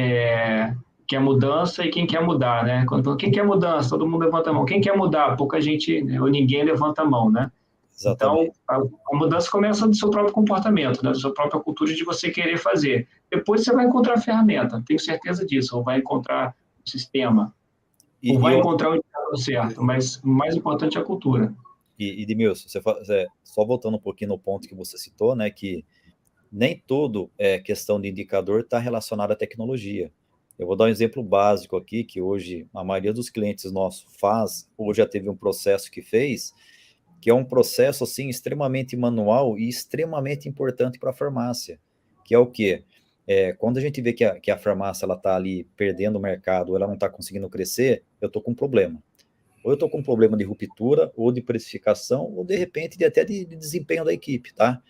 quer mudança e quem quer mudar, né? Quem quer mudança, todo mundo levanta a mão. Quem quer mudar, pouca gente, ou ninguém levanta a mão, né? Exatamente. Então, a mudança começa do seu próprio comportamento, né? Da sua própria cultura de você querer fazer. Depois você vai encontrar a ferramenta, tenho certeza disso, ou vai encontrar o sistema, ou vai encontrar o indicador certo, mas o mais importante é a cultura. E Edmilson, só voltando um pouquinho no ponto que você citou, né, que nem tudo questão de indicador está relacionado à tecnologia. Eu vou dar um exemplo básico aqui, que hoje a maioria dos clientes nossos faz, ou já teve um processo que fez, que é um processo assim extremamente manual e extremamente importante para a farmácia, que é o quê? Quando a gente vê que a farmácia está ali perdendo o mercado, ou ela não está conseguindo crescer, eu estou com um problema. Ou eu estou com um problema de ruptura, ou de precificação, ou de repente até de desempenho da equipe, tá?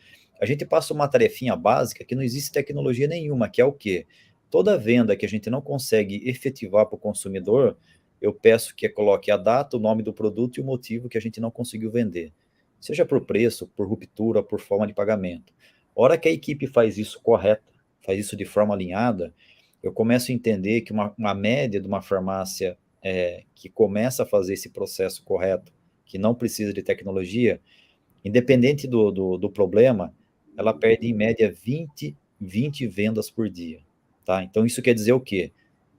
A gente passa uma tarefinha básica que não existe tecnologia nenhuma, que é o quê? Toda venda que a gente não consegue efetivar para o consumidor, eu peço que coloque a data, o nome do produto e o motivo que a gente não conseguiu vender. Seja por preço, por ruptura, por forma de pagamento. A hora que a equipe faz isso correta, faz isso de forma alinhada, eu começo a entender que uma média de uma farmácia que começa a fazer esse processo correto, que não precisa de tecnologia, independente do problema, ela perde em média 20 vendas por dia, tá? Então isso quer dizer o quê?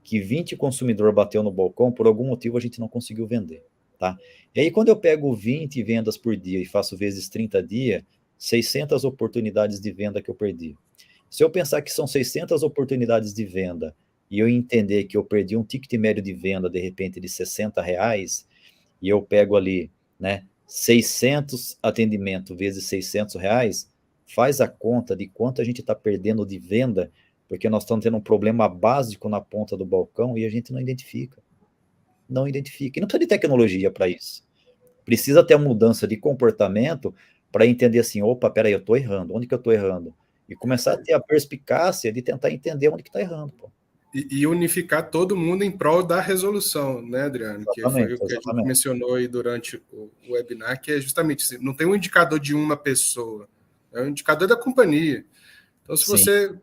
Que 20 consumidor bateu no balcão, por algum motivo a gente não conseguiu vender, tá? E aí quando eu pego 20 vendas por dia e faço vezes 30 dias, 600 oportunidades de venda que eu perdi. Se eu pensar que são 600 oportunidades de venda e eu entender que eu perdi um ticket médio de venda, de repente, de R$60, e eu pego ali, né, 600 atendimento vezes R$600, faz a conta de quanto a gente está perdendo de venda, porque nós estamos tendo um problema básico na ponta do balcão e a gente não identifica. Não identifica. E não precisa de tecnologia para isso. Precisa ter uma mudança de comportamento para entender assim, opa, peraí, eu estou errando. Onde que eu estou errando? E começar a ter a perspicácia de tentar entender onde que está errando, pô. E unificar todo mundo em prol da resolução, né, Adriano? Que foi o que a gente mencionou aí durante o webinar, que é justamente assim, não tem um indicador de uma pessoa, é um indicador da companhia. Então, se você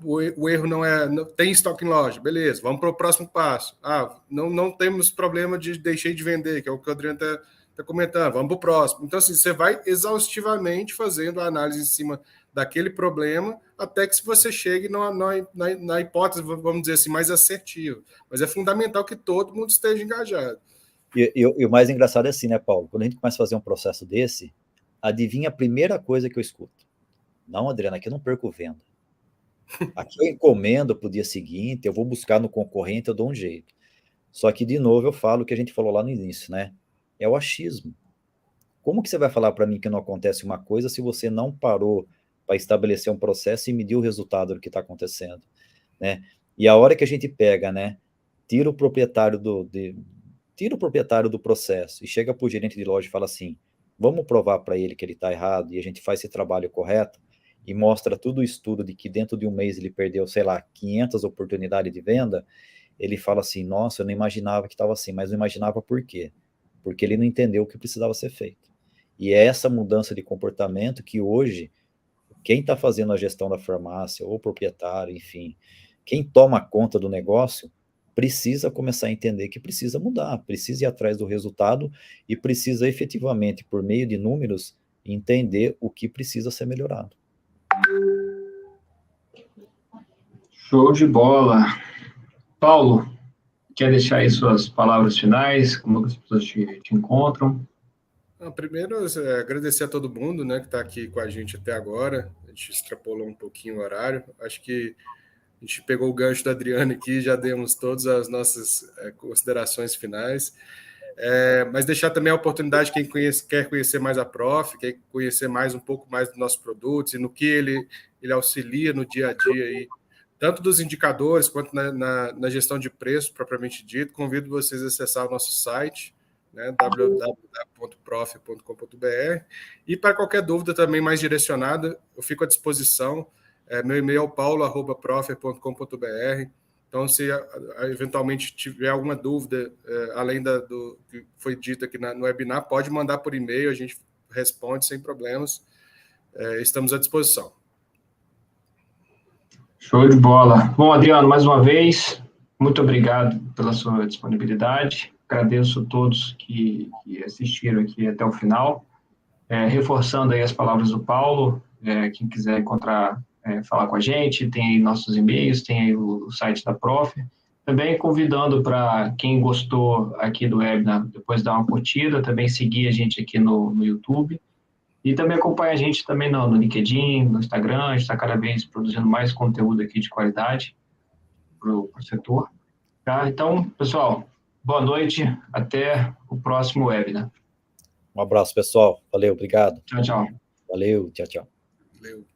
o erro não tem estoque em loja, beleza, vamos para o próximo passo. Não temos problema de deixei de vender, que é o que o Adriano está comentando, vamos para o próximo. Então, assim, você vai exaustivamente fazendo a análise em cima daquele problema, até que você chegue na hipótese, vamos dizer assim, mais assertiva. Mas é fundamental que todo mundo esteja engajado. E o mais engraçado é assim, né, Paulo? Quando a gente começa a fazer um processo desse, adivinha a primeira coisa que eu escuto? Não, Adriano, aqui eu não perco venda. Aqui eu encomendo para o dia seguinte, eu vou buscar no concorrente, eu dou um jeito. Só que, de novo, eu falo o que a gente falou lá no início, né? É o achismo. Como que você vai falar para mim que não acontece uma coisa se você não parou para estabelecer um processo e medir o resultado do que está acontecendo, né? E a hora que a gente pega, né, tira o proprietário do processo e chega para o gerente de loja e fala assim, vamos provar para ele que ele está errado e a gente faz esse trabalho correto e mostra tudo o estudo de que dentro de um mês ele perdeu, sei lá, 500 oportunidades de venda, ele fala assim, nossa, eu não imaginava que estava assim, mas não imaginava por quê? porque ele não entendeu o que precisava ser feito. E é essa mudança de comportamento que hoje, quem está fazendo a gestão da farmácia, ou o proprietário, enfim, quem toma conta do negócio, precisa começar a entender que precisa mudar, precisa ir atrás do resultado e precisa efetivamente, por meio de números, entender o que precisa ser melhorado. Show de bola. Paulo, quer deixar aí suas palavras finais? Como as pessoas te encontram? Primeiro, agradecer a todo mundo, né, que está aqui com a gente até agora. A gente extrapolou um pouquinho o horário. Acho que a gente pegou o gancho da Adriana aqui, já demos todas as nossas considerações finais. Mas deixar também a oportunidade, quem quer conhecer mais a Prof, quer conhecer um pouco mais dos nossos produtos e no que ele auxilia no dia a dia, aí, tanto dos indicadores quanto na gestão de preço, propriamente dito. Convido vocês a acessar o nosso site, né, www.prof.com.br, e para qualquer dúvida também mais direcionada, eu fico à disposição. Meu e-mail é paulo@prof.com.br. Então, se eventualmente tiver alguma dúvida, além do que foi dito aqui no webinar, pode mandar por e-mail, a gente responde sem problemas. Estamos à disposição. Show de bola. Bom, Adriano, mais uma vez, muito obrigado pela sua disponibilidade. Agradeço a todos que assistiram aqui até o final. Reforçando aí as palavras do Paulo, quem quiser falar com a gente, tem aí nossos e-mails, tem aí o site da Prof. Também convidando para quem gostou aqui do webinar, depois dar uma curtida, também seguir a gente aqui no YouTube. E também acompanha a gente também no LinkedIn, no Instagram, a gente está cada vez produzindo mais conteúdo aqui de qualidade para o setor. Tá? Então, pessoal, boa noite, até o próximo webinar. Um abraço, pessoal. Valeu, obrigado. Tchau, tchau. Valeu, tchau, tchau. Valeu.